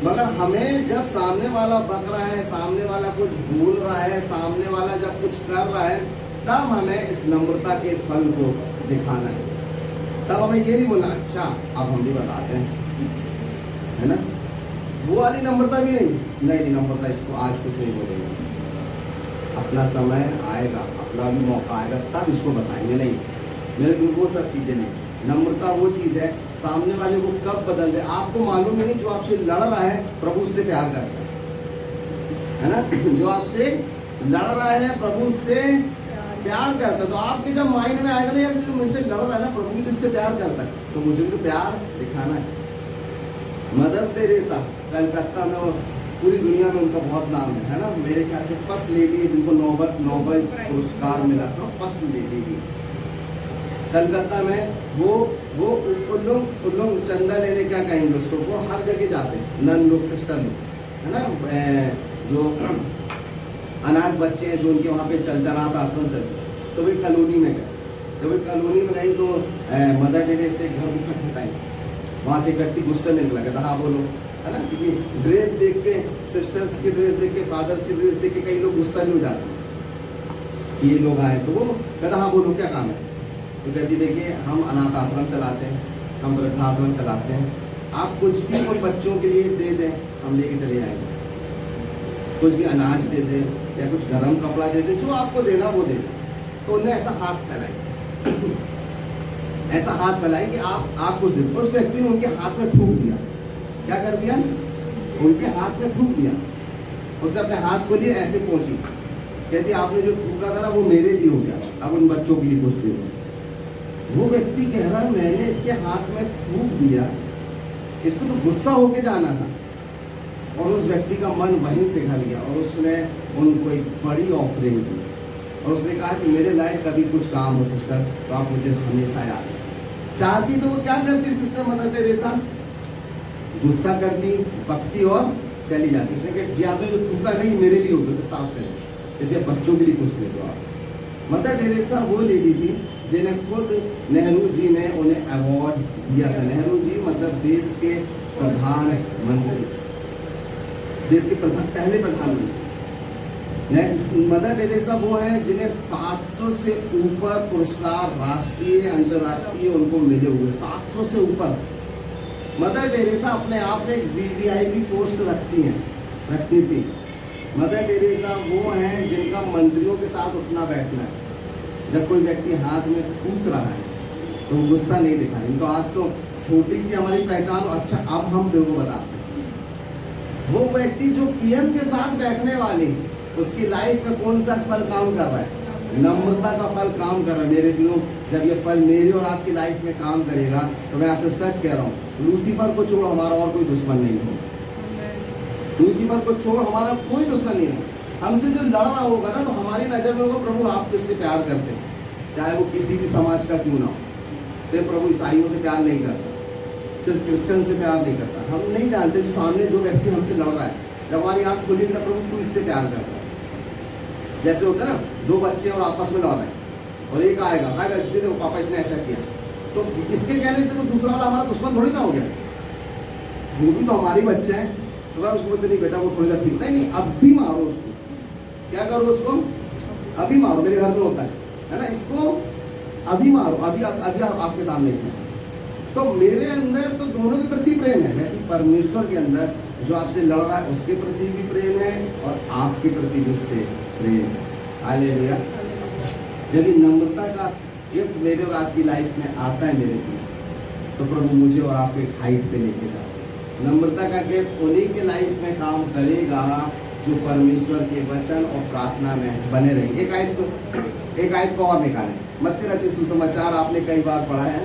मगर हमें जब सामने वाला बक रहा है, सामने वाला कुछ बोल रहा है, सामने वाला जब कुछ कर रहा है, तब हमें इस नम्रता के फल को दिखाना है। तब हमें ये नहीं बोलना अच्छा अब हम भी बताते हैं, है ना। वो वाली नम्रता भी नहीं नम्रता इसको आज कुछ नहीं बोलेंगे। अब अपना समय आएगा, अपना भी मौका आएगा, तब इसको बताएंगे। नहीं, मेरे को वो सब चीज़ें नहीं। नम्रता वो चीज़ है, सामने वाले को कब बदल दे आपको मालूम ही नहीं। जो आपसे लड़ रहा है प्रभु उससे प्यार करता है ना। जो आपसे लड़ रहा है प्रभु उससे प्यार करता है। तो आपके जब माइंड में आएगा ना, यार जो मुझसे लड़ रहा है ना, प्रभु भी इससे प्यार करता है, तो मुझे भी तो प्यार दिखाना है। मदर टेरेसा कलकत्ता में, पूरी दुनिया में उनका बहुत नाम है ना। मेरे ख्याल से फर्स्ट लेडी है जिनको नोबल पुरस्कार मिला था, फर्स्ट लेडी थी कलकत्ता में। वो उन लोग चंदा लेने क्या कहेंगे उसको, वो हर जगह जाते हैं, नन लोग, सिस्टर लोग, है ना। जो अनाथ बच्चे हैं जो उनके वहाँ पे चलते, अनाथ आश्रम चलते, तो वे कॉलोनी में गए। तो वे कॉलोनी में गई तो मदर टेरेसा से घर को खटखटाई, वहाँ से व्यक्ति गुस्से में निकला, कहता हाँ बोलो, है ना। क्योंकि ड्रेस देख के, सिस्टर्स की ड्रेस देख के, फादर्स की ड्रेस देख के कई लोग गुस्सा भी हो जाते हैं कि ये लोग आए। तो वो कहता हाँ बोलो क्या काम है। तो कहती देखिए हम अनाथ आश्रम चलाते हैं, हम वृद्धाश्रम चलाते हैं, आप कुछ भी उन बच्चों के लिए दे दें, हम लेके चले जाएंगे। कुछ भी अनाज दे दें या कुछ गर्म कपड़ा दे दें, जो आपको देना वो दे दें। तो उनने ऐसा हाथ फैलाई, ऐसा हाथ फैलाई कि आप कुछ दे। उस व्यक्ति ने उनके हाथ में थूक दिया। क्या कर दिया? उनके हाथ में थूक दिया। उसने अपने हाथ को लिए, ऐसे पहुंची, कहती आपने जो थूका था ना वो मेरे लिए हो गया, अब उन बच्चों के लिए कुछ दे दो। वो व्यक्ति कह रहा है मैंने इसके हाथ में थूक दिया, इसको तो गुस्सा होके जाना था। और उस व्यक्ति का मन वहीं पिघल गया और उसने उनको एक बड़ी ऑफरिंग दी और उसने कहा कि मेरे लायक कभी कुछ काम हो सिस्टर तो आप मुझे हमेशा याद रखें। चाहती तो वो क्या करती सिस्टर मदर टेरेसा? गुस्सा करती, बकती और चली जाती। उसने कहा जी आपने जो थूका नहीं मेरे लिए होगा, तो साफ करें, कहते बच्चों के लिए कुछ दे दो आप। मदर टेरेसा वो लेडी थी जिन्हें खुद नेहरू जी ने उन्हें अवार्ड दिया था। नेहरू जी मतलब देश के प्रधानमंत्री, देश के पहले प्रधानमंत्री। मदर टेरेसा वो हैं जिन्हें 700 से ऊपर पुरस्कार राष्ट्रीय अंतर्राष्ट्रीय उनको मिले हुए, 700 से ऊपर। मदर टेरेसा अपने आप में एक वीवीआईपी पोस्ट रखती थी। मदर टेरेसा वो हैं जिनका मंत्रियों के साथ उठना बैठना है। जब कोई व्यक्ति हाथ में थूक रहा है तो वो गुस्सा नहीं दिखाएंगे। तो आज तो छोटी सी हमारी पहचान, अच्छा अब हम देखो बताते हैं वो व्यक्ति जो पीएम के साथ बैठने वाली, उसकी लाइफ में कौन सा फल काम कर रहा है? नम्रता का फल काम कर रहा है। मेरे लोग, जब ये फल मेरी और आपकी लाइफ में काम करेगा तो मैं आपसे सच कह रहा हूँ, लूसीफर को छोड़ हमारा और कोई दुश्मन नहीं है। लूसीफर को छोड़ हमारा कोई दुश्मन नहीं है। हमसे जो लड़ रहा होगा ना, तो हमारी नजर में होगा प्रभु आप तो इससे प्यार करते हैं, चाहे वो किसी भी समाज का क्यों ना हो। सिर्फ प्रभु ईसाइयों से प्यार नहीं करता, सिर्फ क्रिश्चियन से प्यार नहीं करता। हम नहीं जानते जो सामने जो व्यक्ति हमसे लड़ रहा है, जब हमारी आँख खुलेगी ना, प्रभु तू इससे प्यार करता है। जैसे होता है ना, दो बच्चे और आपस में लड़ रहे हैं और एक आएगा देखो पापा इसने ऐसा किया, तो इसके कहने से वो दूसरा वाला हमारा दुश्मन थोड़ी ना हो गया। वो भी तो हमारी बच्चे हैं। तो मैं उसको बोलते नहीं बेटा वो थोड़ी सा ठीक नहीं, अब भी मारो उसको। क्या करो उसको? अभी मारो। मेरे घर में होता है ना, इसको अभी मारो, अभी आपके सामने है। तो मेरे अंदर तो दोनों के प्रति प्रेम है, वैसे परमेश्वर के अंदर जो आपसे लड़ रहा है उसके प्रति भी प्रेम है और आपके प्रति भी उससे प्रेम है। हालेलुया। जब ये नम्रता का गिफ्ट मेरे और आपकी लाइफ में आता है मेरे को, तो प्रभु मुझे और आपको एक हाइट पे लेके जाए। नम्रता का गिफ्ट उन्हीं के लाइफ में काम करेगा जो परमेश्वर के वचन और प्रार्थना में बने रहेंगे। एक आयत को और निकालें। मत्ती रचित सुसमाचार आपने कई बार पढ़ा है,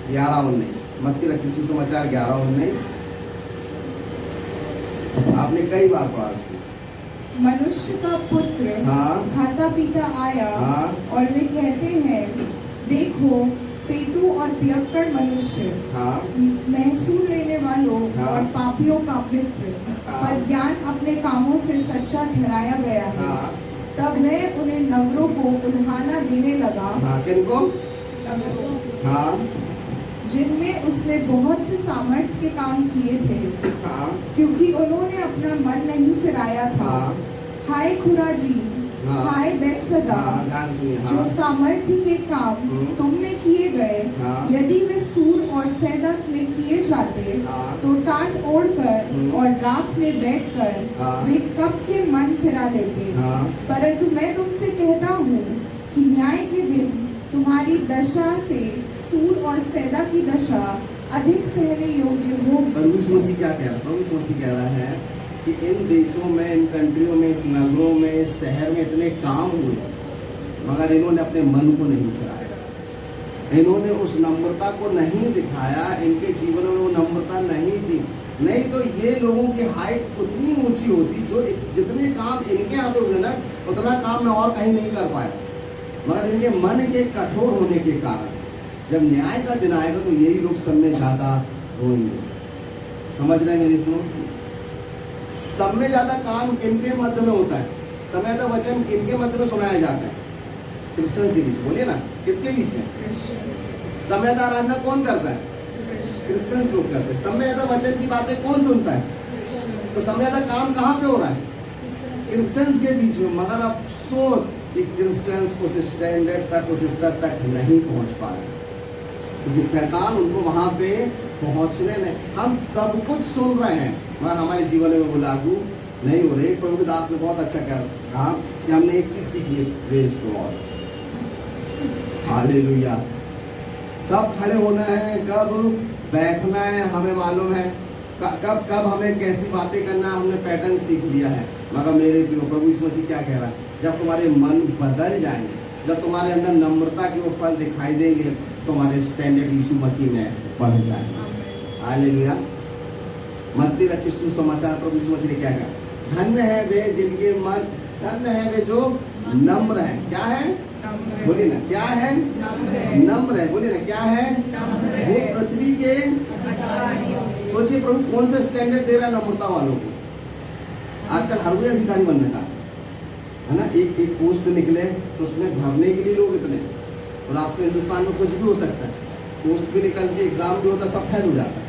11-19। मत्ती रचित सुसमाचार 11-19 आपने कई बार पढ़ा। मनुष्य का पुत्र खाता पीता आया और वे कहते हैं देखो पेटू और पियक्कड़ मनुष्य, महसूल लेने वालों और पापियों का मित्र, पर ज्ञान अपने कामों से सच्चा ठहराया गया है। तब वह उन्हें नगरों को उल्हाना देने लगा। किनको? जिनमें उसने बहुत से सामर्थ्य के काम किए थे, क्योंकि उन्होंने अपना मन नहीं फिराया था। हाय खुराजी, हाँ। हाय बेतसदा, हाँ, ध्यान सुनिए। जो हाँ, सामर्थ्य के काम तुम में किए गए, हाँ। यदि वे सूर और सैदक में किए जाते, हाँ। तो टाट ओढ़कर और राख में बैठकर हाँ। वे कब के मन फिरा लेते। हाँ। परंतु मैं तुमसे कहता हूँ कि न्याय के दिन तुम्हारी दशा से सूर और सैदा की दशा अधिक सहने योग्य होगी। प्रभु यीशु मसीह क्या कह रहा है? प्रभु यीशु मसीह कह रहा है कि इन देशों में, इन कंट्रियों में, इस नगरों में, इस शहर में इतने काम हुए, मगर इन्होंने अपने मन को नहीं फिराया, इन्होंने उस नम्रता को नहीं दिखाया, इनके जीवनों में वो नम्रता नहीं थी। नहीं तो ये लोगों की हाइट उतनी ऊंची होती, जो जितने काम इनके यहाँ पे हुए ना, उतना काम मैं और कहीं नहीं कर पाया, मगर इनके मन के कठोर होने के कारण जब न्याय का दिन आएगा तो यही लोग सब में ज्यादा रोएंगे। समझ रहे हैं मेरी लोग? सब में ज्यादा काम किनके मध्य में होता है? सब में ज्यादा वचन किनके मध्य में सुनाया जाता है? क्रिश्चियंस के बीच। बोलिए ना, किसके बीच में? सब में ज्यादा आराधना कौन करता है? क्रिश्चियंस लोग करते हैं। सब में ज्यादा वचन की बातें कौन सुनता है? तो सब में ज्यादा काम कहाँ पे हो रहा है? क्रिश्चियंस के बीच में। मगर अफसोस कि क्रिश्चियंस उस स्टैंडर्ड तक, उस स्तर तक नहीं पहुंच पा रहे, क्योंकि शैतान उनको वहां पे पहुंचने नहीं। हम सब कुछ सुन रहे हैं मगर हमारे जीवन में वो लागू नहीं हो रहे। प्रभु दास ने बहुत अच्छा कहा कि हमने एक चीज सीखी है, प्रेज द लॉर्ड, हालेलुया। कब खड़े होना है, कब बैठना है हमें मालूम है, कब कब हमें कैसी बातें करना हमने पैटर्न सीख लिया है। मगर मेरे प्रभु यीशु मसीह क्या कह रहा है? जब तुम्हारे मन बदल जाएंगे, जब तुम्हारे अंदर नम्रता के वो फल दिखाई देंगे, तुम्हारे स्टैंडर्ड यीशु मसीह में बढ़ जाएंगे। हालेलुया। मत्ती रचित सुसमाचार प्रभु यीशु मसीह ने क्या कहा? धन्य है वे जिनके मन, धन्य है वे जो नम्र है। क्या है? बोलिए ना, क्या है? नम्र है। बोलिए ना, क्या है? वो पृथ्वी के, सोचिए प्रभु कौन सा स्टैंडर्ड दे रहा है नम्रता वालों को। आजकल हर कोई अधिकारी बनना चाहता है ना। एक पोस्ट निकले तो उसमें भरने के लिए लोग इतने, और आज तो हिंदुस्तान में कुछ भी हो सकता है। पोस्ट भी निकल के एग्जाम भी होता है, सब फेल हो जाता है।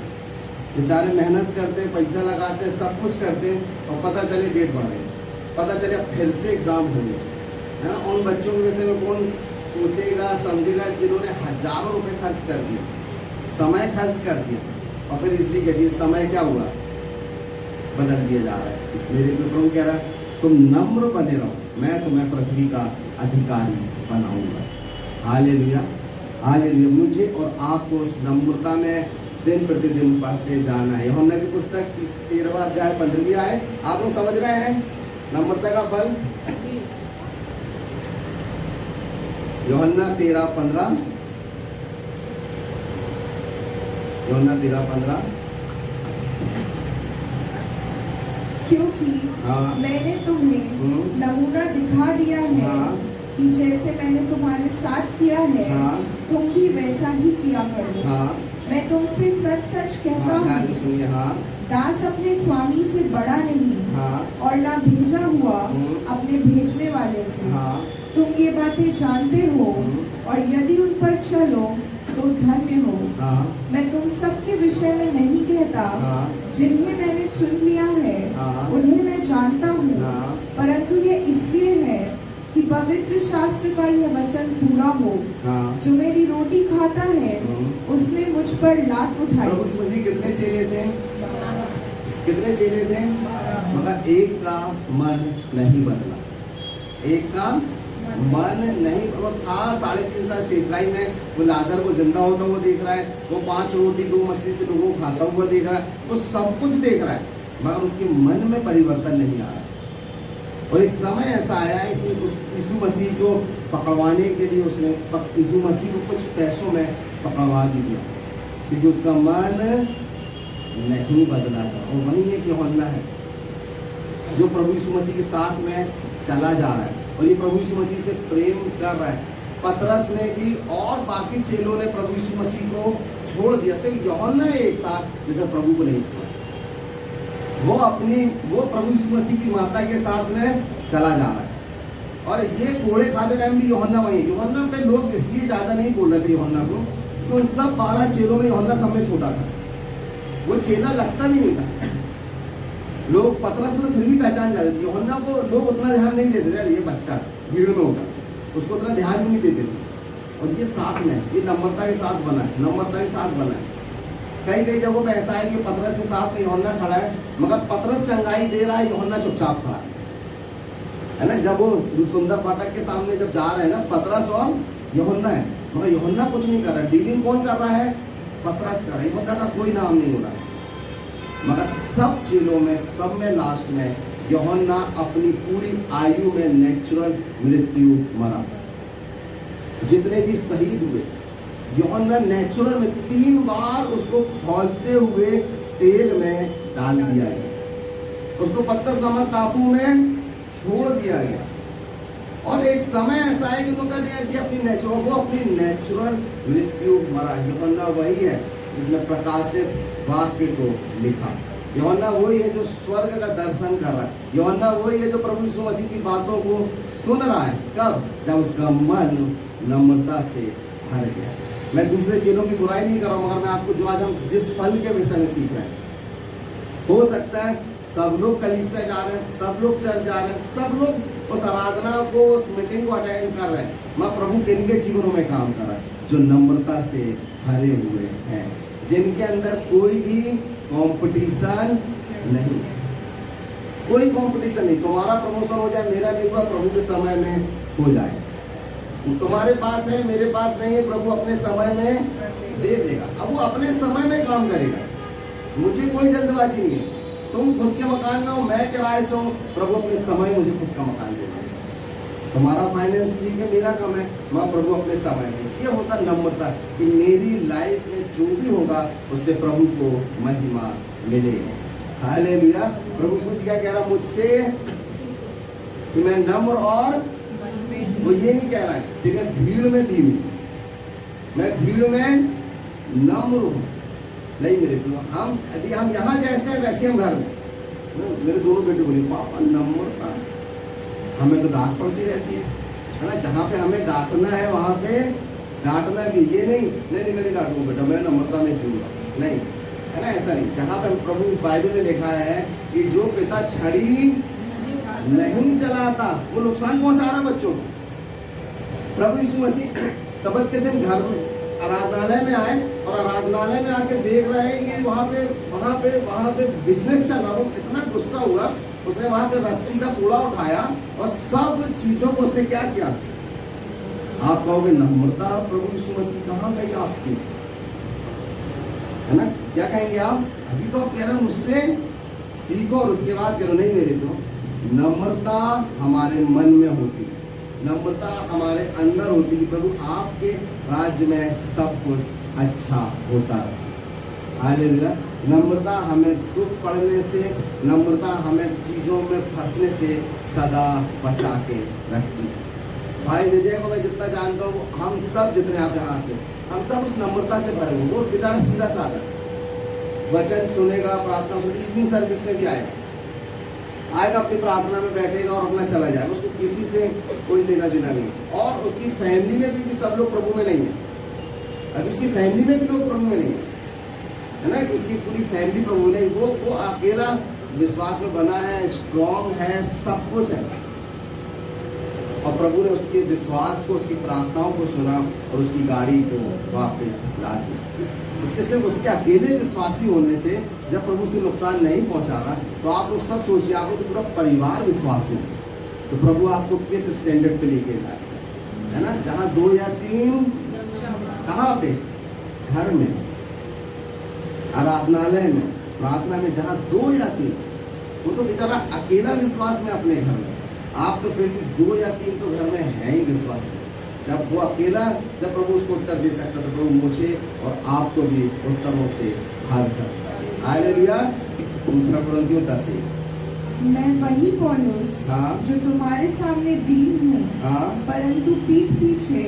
बेचारे मेहनत करते, पैसा लगाते, सब कुछ करते, और पता चले डेट बढ़ गई, पता चले अब फिर से एग्जाम होंगे, है ना। उन बच्चों के विषय में कौन सोचेगा, समझेगा, जिन्होंने हजारों रुपए खर्च कर दिए, समय खर्च कर दिया, और फिर इसलिए कहती समय क्या हुआ? बदल दिया जा रहा है। मेरे प्रभु कह रहा है तुम नम्र बने रहो, मैं तुम्हें पृथ्वी का अधिकारी बनाऊंगा। Hallelujah, hallelujah. मुझे और आपको उस नम्रता में दिन प्रतिदिन पढ़ते जाना है। यूहन्ना की पुस्तक 13वां अध्याय 15वीं आयत, आप लोग समझ रहे हैं नम्रता का फल? यूहन्ना 13:15, यूहन्ना 13:15। क्योंकि हाँ। मैंने तुम्हें नमूना दिखा दिया है, हाँ। कि जैसे मैंने तुम्हारे साथ किया है, हाँ। तुम भी वैसा ही किया करो। हाँ। मैं तुमसे सच सच कहता हाँ, ध्यान से हूँ, सुनिए। हाँ। दास अपने स्वामी से बड़ा नहीं, हाँ। और ना भेजा हुआ अपने भेजने वाले से। हाँ। तुम ये बातें जानते हो, और यदि उन पर चलो तो धन्य हो। हाँ। मैं तुम सबके विषय में नहीं कहता, हाँ। जिन्हें मैंने चुन लिया है हाँ। उन्हें मैं जानता हूँ, हाँ। परंतु ये इसलिए है कि पवित्र शास्त्र का यह वचन पूरा हो, हाँ। जो मेरी रोटी खाता है उसने मुझ पर लात उठाई। प्रभु यीशु मसीह कितने चेले थे? कितने चेले थे? मगर एक का मन नहीं बदला, एक का मन नहीं। वो था 3.5 साल सेवकाई में, वो लाजर को जिंदा होता हुआ देख रहा है, वो 5 रोटी 2 मछली से लोगों को खाता हुआ देख रहा है, वो सब कुछ देख रहा है, मगर उसके मन में परिवर्तन नहीं आ रहा। और एक समय ऐसा आया है कि उस यीशु मसीह को पकड़वाने के लिए उसने यीशु मसीह को कुछ पैसों में पकड़वा भी दिया, क्योंकि उसका मन नहीं बदला था। और वही एक यूहन्ना है जो प्रभु यीशु मसीह के साथ में चला जा रहा है, और ये प्रभु यीशु मसीह से प्रेम कर रहा है। पतरस ने भी और बाकी चेलों ने प्रभु यीशु मसीह को छोड़ दिया, सिर्फ यूहन्ना एक था जिसने प्रभु को नहीं छोड़ा। वो प्रभु यीशु मसीह की माता के साथ में चला जा रहा है। और ये कोड़े खाते टाइम भी यूहन्ना वही, यूहन्ना पे लोग इसलिए ज्यादा नहीं बोल रहे थे यूहन्ना को, तो उन सब 12 चेलों में यूहन्ना सब में छोटा था, वो चेला लगता भी नहीं था। लोग पतरस को तो फिर भी पहचान जाते थे, यूहन्ना को लोग उतना ध्यान नहीं देते थे, ये बच्चा भीड़ में होगा, उसको उतना ध्यान भी नहीं देते थे। और ये साथ में, ये नम्रता के साथ बना है, नम्रता के साथ बना है। कई कई जगहों पे ऐसा है कि पतरस के साथ में यूहन्ना खड़ा है, मगर पतरस चंगाई दे रहा है, यूहन्ना चुपचाप खड़ा है ना। जब वो सुंदर फाटक के सामने जब जा रहे हैं ना, पतरस और यूहन्ना है, मगर यूहन्ना कुछ नहीं कर रहा है। डीलिंग कौन कर रहा है? पतरस कर रहा है, यूहन्ना का कोई नाम नहीं हो रहा है। मगर सब चीजों में, सब में लास्ट में यूहन्ना अपनी पूरी आयु में नेचुरल मृत्यु मरा। जितने भी शहीद हुए, यूहन्ना नेचुरल में 3 बार उसको खौलते हुए तेल में डाल दिया गया, उसको पतरस नामक टापू में छोड़ दिया गया। और एक समय ऐसा है कि उनका अपनी नेचुरल मृत्यु मरा। यूहन्ना वही है जिसने प्रकाशित वाक्य को लिखा। यूहन्ना वही है जो स्वर्ग का दर्शन कर रहा है। यूहन्ना वही है जो प्रभु यीशु मसीह की बातों को सुन रहा है। कब? जब उसका मन नम्रता से भर गया। मैं दूसरे चीजों की बुराई नहीं कर रहा हूँ, मगर मैं आपको जो आज हम जिस फल के विषय में सीख रहे हैं, हो सकता है सब लोग कलीसिया जा रहे हैं, सब लोग चर्च जा रहे हैं, सब लोग उस आराधना को, उस मीटिंग को अटेंड कर रहे हैं, मगर प्रभु किनके जीवनों में काम कर रहा है? जो नम्रता से भरे हुए हैं, जिनके अंदर कोई भी कंपटीशन नहीं, कोई कंपटीशन नहीं। तुम्हारा प्रमोशन हो जाए, मेरा नहीं हुआ, प्रभु के समय में हो जाए। तुम्हारे पास है, मेरे पास नहीं है, प्रभु अपने समय में दे देगा। अब वो अपने समय में काम करेगा, मुझे कोई जल्दबाजी नहीं है। तुम खुद के मकान में हो, मैं किराए से हूँ, प्रभु अपने समय मुझे खुद का मकान देगा। तुम्हारा फाइनेंस ठीक है, मेरा कम है, मैं प्रभु अपने समय में। ये होता नम्रता कि मेरी लाइफ में जो भी होगा उससे प्रभु को महिमा मिले। हालेलुया। प्रभु यीशु क्या कह रहा मुझसे कि मैं नम्र, और वो ये नहीं कह रहा है कि मैं भीड़ में दीन हूं, मैं भीड़ में नम्र हूं। नहीं मेरे प्रियो, हम यदि हम यहाँ जैसे हैं वैसे हम घर में। मेरे दोनों बेटे बोले पापा नम्रता, हमें तो डांट पड़ती रहती है ना। जहाँ पे हमें डांटना है वहाँ पे डांटना भी, ये नहीं नहीं मैं नहीं डांटूंगा बेटा, मैं नम्रता में जीऊंगा, नहीं, है ना, ऐसा नहीं। जहाँ पे प्रभु बाइबल में लिखा है कि जो पिता छड़ी नहीं चलाता वो नुकसान पहुंचा रहा बच्चों को। प्रभु यीशु मसीह सबत के दिन घर में आराधनालय में आए, और आराधनालय में आके देख रहे हैं कि वहाँ पे बिजनेस चल रहा। वो इतना गुस्सा हुआ, उसने वहां पे रस्सी का कूड़ा उठाया और सब चीजों को उसने क्या किया? आप कहोगे नम्रता प्रभु यीशु मसीह कहाँ गई आपकी, है ना? क्या कहेंगे आप? अभी तो आप कह रहे हो मुझसे सीखो, और उसके बाद कह रहे नहीं मेरे को। नम्रता हमारे मन में होती है, नम्रता हमारे अंदर होती है। प्रभु आपके राज्य में सब कुछ अच्छा होता है। हालेलुया। नम्रता हमें दुख पड़ने से, नम्रता हमें चीज़ों में फंसने से सदा बचा के रखती है। भाई विजय को मैं जितना जानता हूँ, हम सब जितने आप यहाँ आते हम सब उस नम्रता से भरे हुए। वो बेचारा सीधा साधा वचन सुनेगा, प्रार्थना सुनेगा, इवनिंग सर्विस में भी आएगा, अपनी प्रार्थना में बैठेगा और अपना चला जाएगा। उसको किसी से कोई लेना देना नहीं। और उसकी फैमिली में भी सब लोग प्रभु में नहीं है। अब उसकी फैमिली में भी लोग प्रभु में नहीं है ना, कि उसकी पूरी फैमिली प्रभु नहीं। वो अकेला विश्वास में बना है, स्ट्रॉन्ग है, सब कुछ है। और प्रभु ने उसके विश्वास को, उसकी प्रार्थनाओं को सुना और उसकी गाड़ी को वापस ला दी। उसके सिर्फ उसके अकेले विश्वासी होने से जब प्रभु से नुकसान नहीं पहुंचा रहा, तो आप लोग सब सोचिए, आप लोग तो पूरा परिवार विश्वासी है, तो प्रभु आपको किस स्टैंडर्ड पे लेके जाए, है ना? जहाँ 2 या 3, कहाँ पे? घर में, आराधनालय में, प्रार्थना में, जहाँ 2 या 3, वो तो बेचारा अकेला विश्वास में अपने घर में। आप तो फिर भी 2 या 3 तो घर में है ही विश्वास में। जब वो अकेला, जब प्रभु उसको उत्तर दे सकता, तो प्रभु मुझे और आपको भी उत्तरों से भर सकता है। हालेलुया। 2 कुरिन्थियों 10। मैं वही पौलुस जो तुम्हारे सामने दीन हूँ, परंतु पीठ पीछे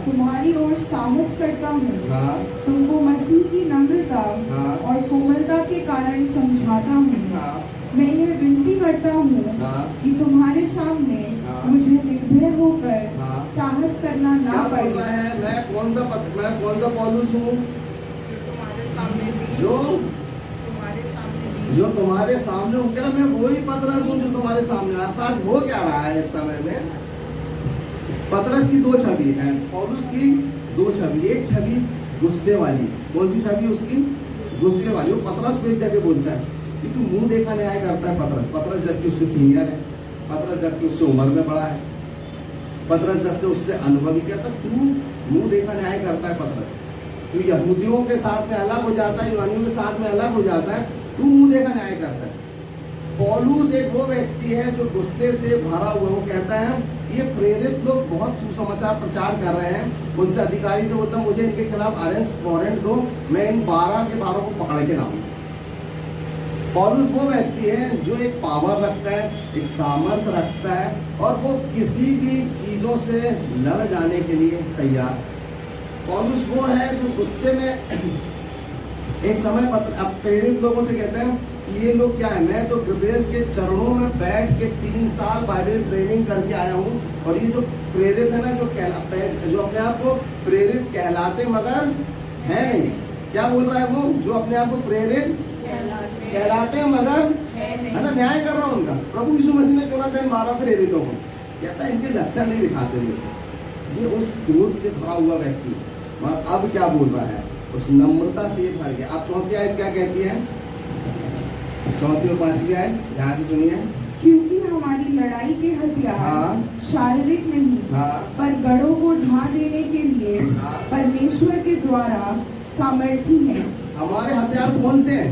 तुम्हारी ओर साहस करता हूँ। तुमको मसीह की नम्रता और कोमलता के कारण समझाता हूँ। मैं यह विनती करता हूँ कि तुम्हारे सामने मुझे निर्भय होकर साहस करना ना पड़े। मैं कौन सा पौलुस हूँ? जो तुम्हारे सामने हो, कह रहा मैं वही पतरस हूँ जो तुम्हारे सामने। अर्थात हो क्या रहा है इस समय में? पतरस की दो छवि है, पौलुस की दो छवि। एक छवि गुस्से वाली, कौन सी छवि उसकी? गुस्से वाली। वो पतरस को एक जगह बोलता है कि तू मुंह देखा न्याय करता है। पतरस जबकि उससे सीनियर है, पतरस जबकि उससे उम्र में बड़ा है, पतरस जैसे उससे अनुभवी, कहता तू मुंह देखा न्याय करता है। पतरस तू यहूदियों के साथ में अलग हो जाता है, यूनानियों के साथ में अलग हो जाता है, तू मुंह देखा न्याय करता है। पौलुस एक वो व्यक्ति है जो गुस्से से भरा हुआ। वो कहता है ये प्रेरित लोग बहुत सुसमाचार प्रचार कर रहे हैं, उनसे अधिकारी से बोलता मुझे इनके खिलाफ अरेस्ट वारंट दो, मैं इन 12 के 12 को पकड़ के लाऊं। पौलुस वो व्यक्ति है जो एक पावर रखता है, एक सामर्थ्य रखता है, और वो किसी भी चीजों से लड़ जाने के लिए तैयार है। पौलुस वो है जो गुस्से में एक समय अब प्रेरित लोगों से कहते हैं कि ये लोग क्या है, मैं तो गब्रिएल के चरणों में बैठ के 3 साल बाइबल ट्रेनिंग करके आया हूँ, और ये जो प्रेरित है ना, जो अपने आप को प्रेरित कहलाते मगर है नहीं। क्या बोल रहा है वो? जो अपने आप को प्रेरित कहलाते मगर है ना, न्याय कर रहा हूँ उनका। प्रभु यीशु मसीह ने 14 दिन मारा प्रेरितों को, कहता है इनके लक्षण नहीं दिखाते मेरे। ये उस क्रोध से भरा हुआ व्यक्ति, और अब क्या बोल रहा है? उस नम्रता से ये भर गया। आप चौथी आयत क्या कहती है? चौथी और 5वीं आयत ध्यान से सुनिए। क्योंकि हमारी लड़ाई के हथियार शारीरिक नहीं, पर गढ़ों को ढा देने के लिए परमेश्वर के द्वारा सामर्थी है। हमारे हथियार कौन से हैं?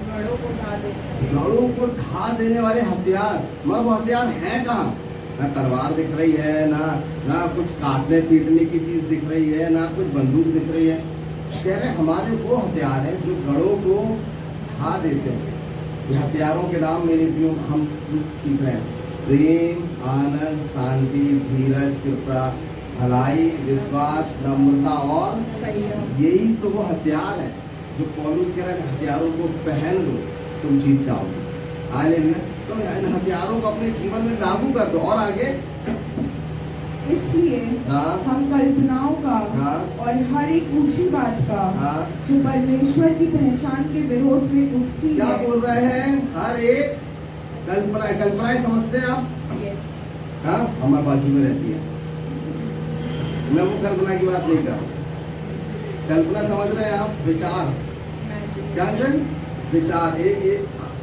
गढ़ों को ढा देने, गढ़ों को ढा देने वाले हथियार। मगर वो हथियार हैं कहाँ? ना तलवार दिख रही है, ना कुछ काटने पीटने की चीज दिख रही है, ना कुछ बंदूक दिख रही है। कह रहे हमारे वो हथियार हैं जो गढ़ों को ढा देते हैं। ये हथियारों के नाम मेरे प्रियो हम सीख रहे हैं। प्रेम, आनंद, शांति, धीरज, कृपा, भलाई, विश्वास, नम्रता और यही तो वो हथियार है जो पौलुस कह रहा है हथियारों को पहन लो, तुम जीत जाओगे। हालेलुया। तुम इन हथियारों को अपने जीवन में लागू कर दो। और आगे इसलिए हम कल्पनाओं का और हर एक ऊंची बात का जो परमेश्वर की पहचान के विरोध में उठती है। क्या बोल रहे हैं? हर एक कल्पनाएं समझते हैं आप? हाँ, हमारे बाजू में रहती है। मैं वो कल्पना की बात नहीं कर रहा। कल्पना समझ रहे हैं आप? विचार, क्या विचार।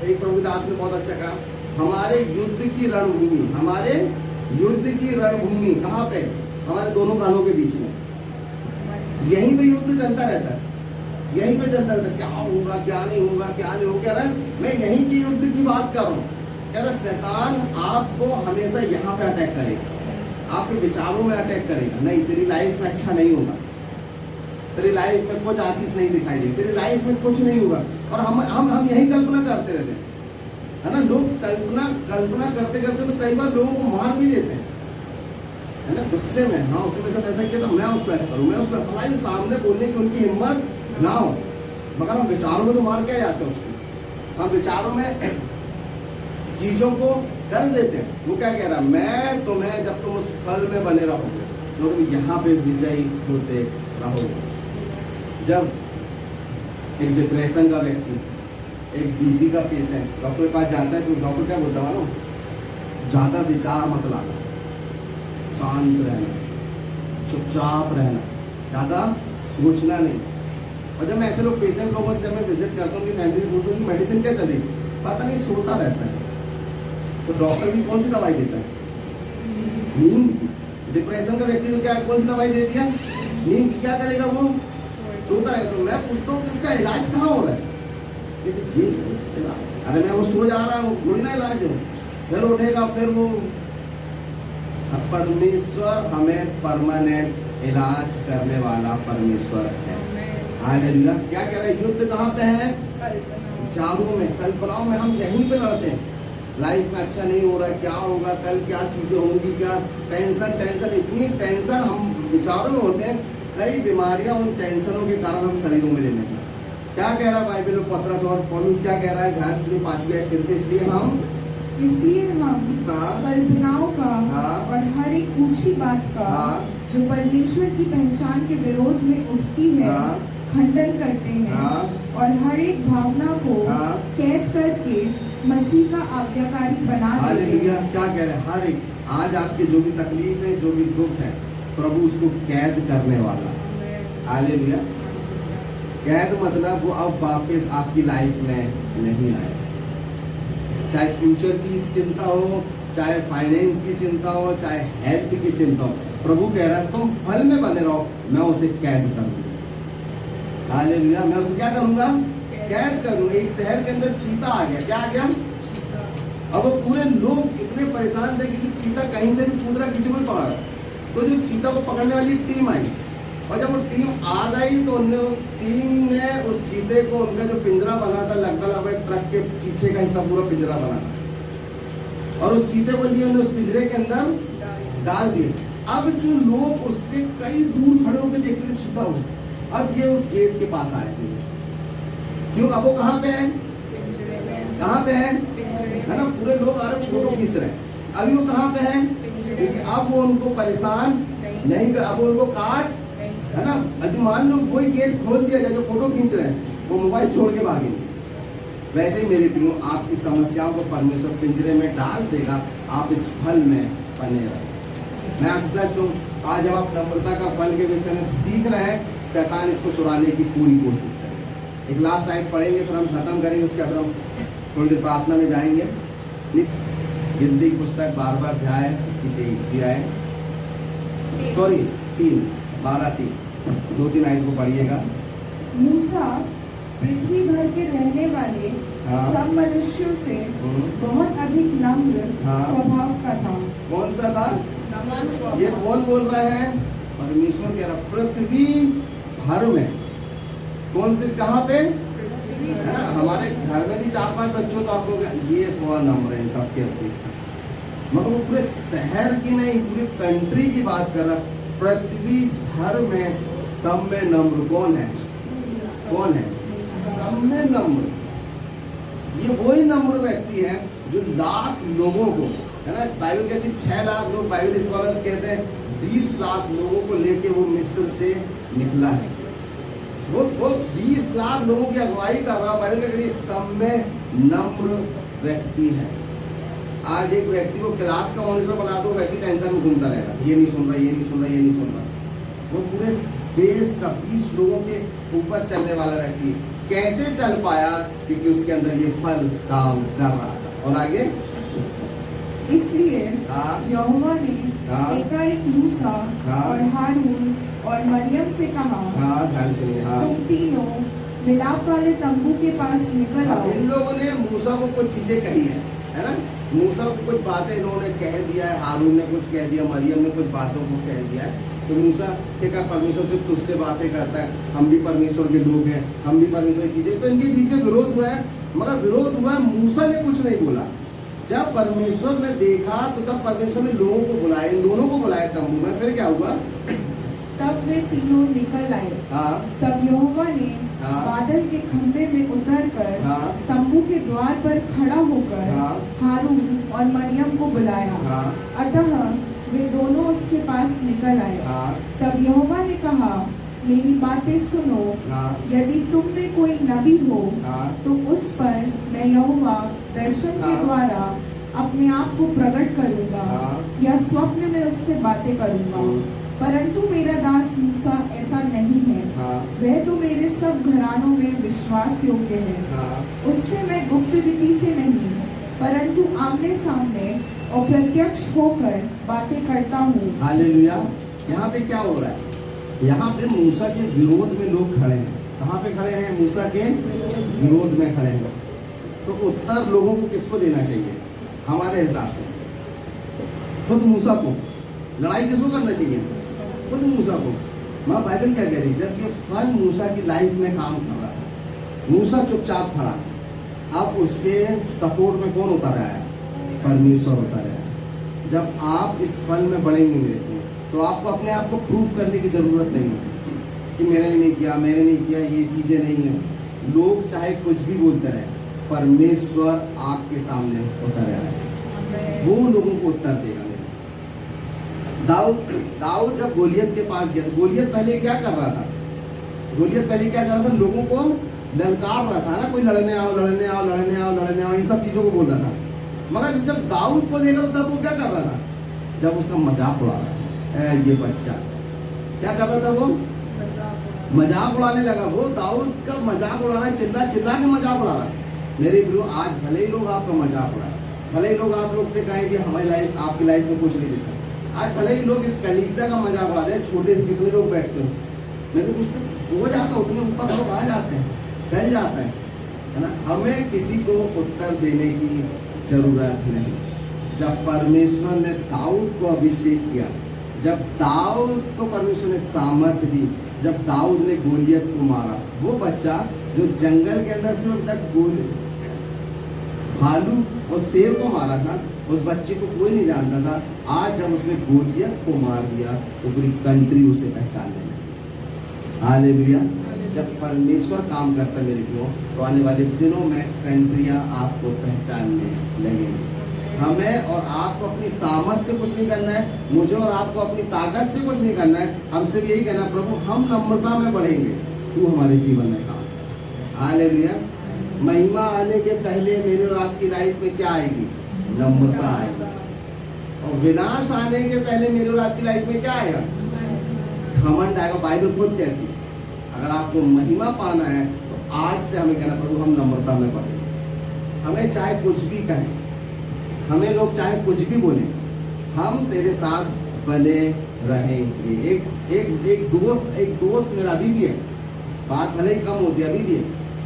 एक प्रभुदास ने बहुत अच्छा कहा, हमारे युद्ध की रणभूमि, हमारे युद्ध की रणभूमि कहाँ पे? हमारे दोनों कानों के बीच में। यहीं पे युद्ध चलता रहता है, यहीं पे चलता रहता है। क्या होगा, क्या नहीं होगा, क्या नहीं होगा। कह रहा है मैं यहीं की युद्ध की बात कर रहा हूँ। कह रहा शैतान आपको हमेशा यहाँ पे अटैक करेगा, आपके विचारों में अटैक करेगा। नहीं, तेरी लाइफ में अच्छा नहीं होगा, तेरी लाइफ में कुछ आशीष नहीं दिखाई देगी, तेरी लाइफ में कुछ नहीं होगा। और हम यही कल्पना करते रहते हैं, है ना। लोग कल्पना करते करते तो कई बार लोगों को मार भी देते हैं, है ना, गुस्से में। हाँ, उसने मेरे साथ ऐसा किया तो मैं उसको ऐसा करूँ, मैं उसको भलाई सामने बोलने की उनकी हिम्मत ना हो, मगर हम विचारों में तो मार के जाते हैं उसको। हम विचारों में चीजों को कर देते हैं। वो क्या कह रहा, मैं तुम्हें जब तुम उस फल में बने रहोगे तो तुम यहाँ पे विजयी होते रहोगे। जब एक डिप्रेशन का व्यक्ति, एक बीपी का पेशेंट डॉक्टर के पास जाता है तो डॉक्टर क्या बोलता है ना, ज़्यादा विचार मत लाना, शांत रहना, चुपचाप रहना, ज़्यादा सोचना नहीं। और जब मैं ऐसे लोग पेशेंट लोगों से जब मैं विजिट करता हूँ, उनकी फैमिली से पूछता हूँ कि मेडिसिन क्या चल रही, पता नहीं, सोता रहता है। तो डॉक्टर भी कौन सी दवाई देता है? नींद की। डिप्रेशन का व्यक्ति तो क्या कौन सी दवाई देती है? नींद की। क्या करेगा वो? सोता है। तो मैं पूछता हूँ कि इसका इलाज कहाँ हो रहा है? कहते जी इलाज, अरे मैं वो सो जा रहा हूँ, थोड़ी ना इलाज है। फिर उठेगा, फिर वो। परमेश्वर हमें परमानेंट इलाज करने वाला परमेश्वर है। हालेलुया। क्या कह रहे हैं? युद्ध कहाँ पे है? विचारों में, कल्पनाओं में। हम यहीं पे लड़ते हैं। लाइफ में अच्छा नहीं हो रहा है, क्या होगा, कल क्या चीजें होंगी, क्या टेंशन, इतनी टेंशन हम विचारों में होते हैं। कई बीमारियां उन टेंशनों के कारण हम शरीरों में लेने हैं। क्या कह रहा है बाइबल में पतरस और पौलुस? क्या कह रहा है? ध्यान से 5 गए फिर से। इसलिए हम कल्पनाओं का और हर एक ऊंची बात का जो परमेश्वर की पहचान के विरोध में उठती है खंडन करते हैं हाँ। और हर एक भावना को हाँ। कैद करके मसीह का आज्ञाकारी बना देते हालेलुया। हैं। क्या कह रहे हैं? हर एक आज आपके जो भी तकलीफ है, जो भी दुख है, प्रभु उसको कैद करने वाला है। हालेलुया। कैद मतलब वो अब वापस आपकी लाइफ में नहीं आए। चाहे फ्यूचर की चिंता हो, चाहे फाइनेंस की चिंता हो, चाहे हेल्थ की चिंता हो, प्रभु कह रहा है तुम फल में बने रहो, मैं उसे कैद कर दूंगा। हालेलुया। मैं उसको क्या करूंगा? कैद कर दूंगा। एक शहर के अंदर चीता आ गया। क्या आ गया? अब वो पूरे लोग इतने परेशान थे कि चीता कहीं से भी कूद रहा, किसी को भी पकड़ा। तो जो चीता को पकड़ने वाली टीम आई, और जब वो टीम आ गई तो उनने उस टीम ने उस चीते को, उनका जो पिंजरा बना था, लगभग ट्रक के पीछे का हिस्सा पूरा पिंजरा बना था, और उस चीते को लिए उन्होंने उस पिंजरे के अंदर डाल दिए। अब जो लोग उससे कई दूर खड़े होकर देखते थे चीता हो, अब ये उस गेट के पास आए थे। क्यों? अब वो कहाँ पे है? कहाँ पे है? है ना? पूरे लोग आ रहे, फोटो खींच रहे हैं। अभी वो कहाँ पे है? क्योंकि अब वो उनको परेशान नहीं कर, अब वो उनको काट, है ना? अभी मान लो वही गेट खोल दिया जाए, जो फोटो खींच रहे हैं वो मोबाइल छोड़ के भागेंगे। वैसे ही मेरे प्रियो, आपकी समस्याओं को परमेश्वर पिंजरे में डाल देगा, आप इस फल में बने रहो। मैं आपसे सच कहूँ, आज जब आप नम्रता का फल के विषय में सीख रहे हैं, शैतान इसको चुराने की पूरी कोशिश करेगा। एक लास्ट आयत पढ़ेंगे, फिर हम खत्म करेंगे, उसके बाद हम थोड़ी देर प्रार्थना में जाएंगे। गिनती की पुस्तक 12वां अध्याय, इसकी 23वीं आयत, सॉरी 12:3, 2-3 आयत को पढ़िएगा। मूसा पृथ्वी भर के रहने वाले हाँ। सब मनुष्यों से बहुत अधिक नम्र हाँ। स्वभाव का था। कौन सा था? ये कौन बोल रहे हैं? परमेश्वर कह रहा, पृथ्वी भर में। कौन से? कहाँ पे? है ना? हमारे घर में भी 4-5 बच्चों, तो आप लोग ये थोड़ा नम्र है सबके अपेक्षा, मगर वो पूरे शहर की नहीं, पूरी कंट्री की बात कर रहा। पृथ्वी भर में सब में नम्र कौन है? कौन है? सब में नम्र। ये वही नम्र व्यक्ति है जो लाख लोगों को, है ना, बाइबल कहती है 6 लाख लोग, बाइबल स्कॉलर्स कहते हैं 20 लाख लोगों को लेके वो मिस्र से निकला है। वो 20 लाख लोगों की अगुवाई कर रहा, बाइबल कहती है सब में नम्र व्यक्ति है। आज एक व्यक्ति को क्लास का मॉनिटर बना दो, वैसी टेंशन में घूमता रहेगा, ये नहीं सुन रहा, ये नहीं सुन रहा, ये नहीं सुन रहा। वो पूरे देश का 20 लोगों के ऊपर चलने वाला व्यक्ति कैसे चल पाया? क्योंकि उसके अंदर ये फल काम कर रहा था। और आगे इसलिए हाँ। यहोवा ने हाँ। एकाएक मूसा हाँ। और हारून और मरियम से कहा, हाँ, ध्यान सुनिए। हाँ, तुम तीनों मिलाप वाले तंबू के पास निकल आओ। इन लोगों ने मूसा को कुछ चीजें कही है ना? मूसा को कुछ बातें इन्होंने कह दिया है, हारून ने कुछ कह दिया, मरियम ने कुछ बातों को कह दिया है। तो मूसा से कहा, परमेश्वर सिर्फ तुझसे बातें करता है, हम भी परमेश्वर के लोग हैं, हम भी परमेश्वर की चीजें। तो इनके बीच में विरोध हुआ है, मगर विरोध हुआ है, मूसा ने कुछ नहीं बोला। जब परमेश्वर ने देखा तो तब परमेश्वर ने लोगों को बुलाया, इन दोनों को बुलाया तंबू में। फिर क्या हुआ? तब वे तीनों निकल आए। हाँ। तब यहोवा ने हाँ। बादल के खंभे में उतरकर हाँ। तंबू के द्वार पर खड़ा होकर हाँ। हारून और मरियम को बुलाया। हाँ। अतः वे दोनों उसके पास निकल आए। हाँ। तब यहोवा ने कहा, मेरी बातें सुनो। हाँ। यदि तुम में कोई नबी हो हाँ। तो उस पर मैं यहोवा दर्शन के हाँ। द्वारा अपने आप को प्रकट करूंगा हाँ। या स्वप्न में उससे बातें करूंगा। हाँ। परंतु मेरा दास मूसा ऐसा नहीं है। हाँ। वह तो मेरे सब घरानों में विश्वास योग्य है। हाँ। उससे मैं गुप्त रीति से नहीं परंतु आमने सामने और प्रत्यक्ष होकर बातें करता हूँ। हालेलुया। यहाँ पे क्या हो रहा है? यहाँ पे मूसा के विरोध में लोग खड़े हैं। कहाँ पे खड़े हैं? मूसा के विरोध में खड़े हैं। तो उत्तर लोगों को किसको देना चाहिए? हमारे हिसाब से खुद मूसा को। लड़ाई किसको करना चाहिए? खुद मूसा को। माँ बाइबल क्या कह रही है? जब ये फल मूसा की लाइफ में काम कर रहा था, मूसा चुपचाप खड़ा, अब उसके सपोर्ट में कौन उतर आया? परमेश्वर उतर आया। जब आप इस फल में बढ़ेंगे मेरे को, तो आपको अपने आप को प्रूव करने की जरूरत नहीं है कि मैंने नहीं किया, मैंने नहीं किया, ये चीजें नहीं है। लोग चाहे कुछ भी बोलते रहे, परमेश्वर आपके सामने उतर आया है, वो लोगों को उत्तर देगा। दाऊद जब गोलियत के पास गया, तो गोलियत पहले क्या कर रहा था? गोलियत पहले क्या कर रहा था, लोगों को ललकार रहा था ना, कोई लड़ने आओ लड़ने आओ लड़ने आओ लड़ने आओ, इन सब चीजों को बोल रहा था। मगर जब दाऊद को देखा तब वो क्या कर रहा था, जब उसका मजाक उड़ा रहा है, ये बच्चा क्या कर रहा था, वो मजाक उड़ाने लगा। वो दाऊद का मजाक उड़ा रहा है, चिल्ला चिल्ला के मजाक उड़ा रहा है। मेरे प्रियो, आज भले ही लोग आपका मजाक उड़ाए, भले ही लोग आप लोग से कहें कि हमारी लाइफ, आपकी लाइफ में कुछ नहीं दिखा, आज भले ही लोग इस कलीसिया का मजाक उड़ा रहे हैं, छोटे से कितने लोग बैठते हो, मैं तो पूछते हो जाता, उतने ऊपर लोग आ जाते हैं, चल जाता है ना। हमें किसी को उत्तर देने की जरूरत नहीं। जब परमेश्वर ने दाऊद को अभिषेक किया, जब दाऊद को परमेश्वर ने सामर्थ्य दी, जब दाऊद ने गोलियत को मारा, वो बच्चा जो जंगल के अंदर से अब तक भालू और शेर को मारा था, उस बच्चे को कोई नहीं जानता था। आज जब उसने गोलियत को मार दिया तो पूरी कंट्री उसे पहचानने लगी। हालेलुया। जब परमेश्वर काम करता है मेरे प्रियो, तो आने वाले दिनों में कंट्रियां आपको पहचानने लगेंगी। हमें और आपको अपनी सामर्थ्य से कुछ नहीं करना है, मुझे और आपको अपनी ताकत से कुछ नहीं करना है। हम सिर्फ यही कहना, प्रभु हम नम्रता में बढ़ेंगे, तू हमारे जीवन में काम कर। हालेलुया। महिमा आने के पहले मेरे और आपकी लाइफ में क्या आएगी, नम्रता आएगी। और विनाश आने के पहले मेरे और आपकी लाइफ में क्या आएगा, घमंड आएगा। बाइबल खुद कहती है अगर आपको महिमा पाना है तो आज से हमें कहना, प्रभु हम नम्रता में बढ़ेंगे। हमें चाहे कुछ भी कहें, हमें लोग चाहे कुछ भी बोले, हम तेरे साथ बने रहेंगे। एक दोस्त मेरा अभी भी है, बात भले ही कम होती है, अभी भी है,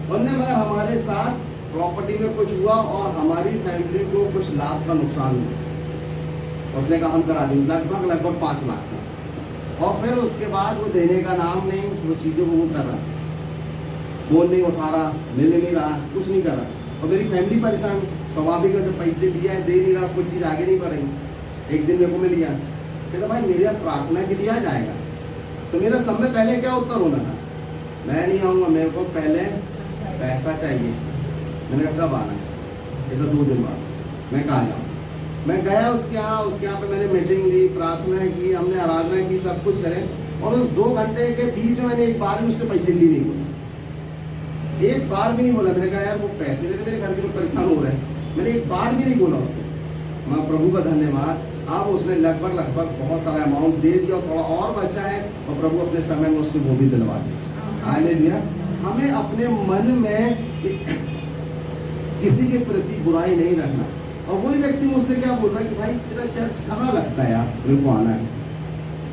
उनने मगर हमारे साथ प्रॉपर्टी में कुछ हुआ और हमारी फैमिली को कुछ लाख का नुकसान हुआ, उसने कहा हम करा देंगे, लगभग 5 लाख का। और फिर उसके बाद वो देने का नाम नहीं, वो चीज़ों को वो कर रहा, फोन नहीं उठा रहा, मिल नहीं रहा, कुछ नहीं कर रहा। और मेरी फैमिली परेशान, स्वाभाविक है, जब पैसे लिया है दे नहीं रहा, कुछ चीज़ आगे नहीं बढ़ेगी। एक दिन मेरे को मैं लिया, कहता भाई मेरे यहाँ प्रार्थना के लिए आ जाएगा। तो मेरा समय पहले क्या उत्तर होना था, मैं नहीं आऊँगा, मेरे को पहले पैसा चाहिए। मैंने कहा कब आना है, कहता 2 दिन बाद। मैं कहा जाऊँ, मैं गया उसके यहाँ पे मैंने मीटिंग ली, प्रार्थना की, हमने आराधना की, सब कुछ करे। और उस 2 घंटे के बीच में मैंने एक बार भी उससे पैसे लिए नहीं बोला, एक बार भी नहीं बोला। मैंने कहा यार वो पैसे देते, मेरे घर के लोग परेशान हो रहे हैं, मैंने एक बार भी नहीं बोला उससे। मैं प्रभु का धन्यवाद, अब उसने लगभग बहुत सारा अमाउंट दे दिया और थोड़ा और बचा है, और प्रभु अपने समय में उससे वो भी दिलवा दिया। हालेलुया। हमें अपने मन में किसी के प्रति बुराई नहीं रखना। और वही व्यक्ति मुझसे क्या बोल रहा है कि भाई तेरा चर्च कहाँ लगता है यार, मेरे को आना है।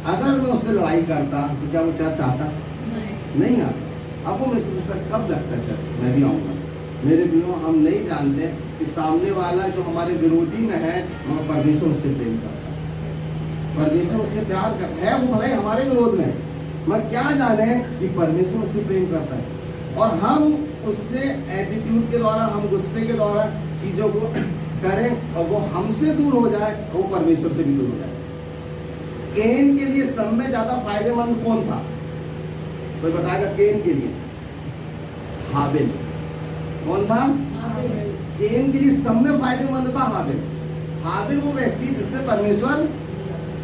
अगर मैं उससे लड़ाई करता तो क्या वो चर्च आता? नहीं आता। अब वो मुझसे पूछता कब लगता है चर्च, मैं भी आऊँगा। मेरे प्रियो, हम नहीं जानते कि सामने वाला जो हमारे विरोधी में है, वह परमेश्वर उससे प्रेम करता है, परमेश्वर उससे प्यार करता है। वो भले हमारे विरोध में, मैं क्या जाने कि परमेश्वर उससे प्रेम करता है। और हम उससे एटीट्यूड के द्वारा, हम गुस्से के द्वारा चीज़ों को करें और वो हमसे दूर हो जाए और वो परमेश्वर से भी दूर हो जाए। केन के लिए सब में ज्यादा फायदेमंद कौन था, कोई बताएगा? केन के लिए हाबिल। कौन था? केन के लिए सब में फायदेमंद था हाबिल। हाबिल वो व्यक्ति जिससे परमेश्वर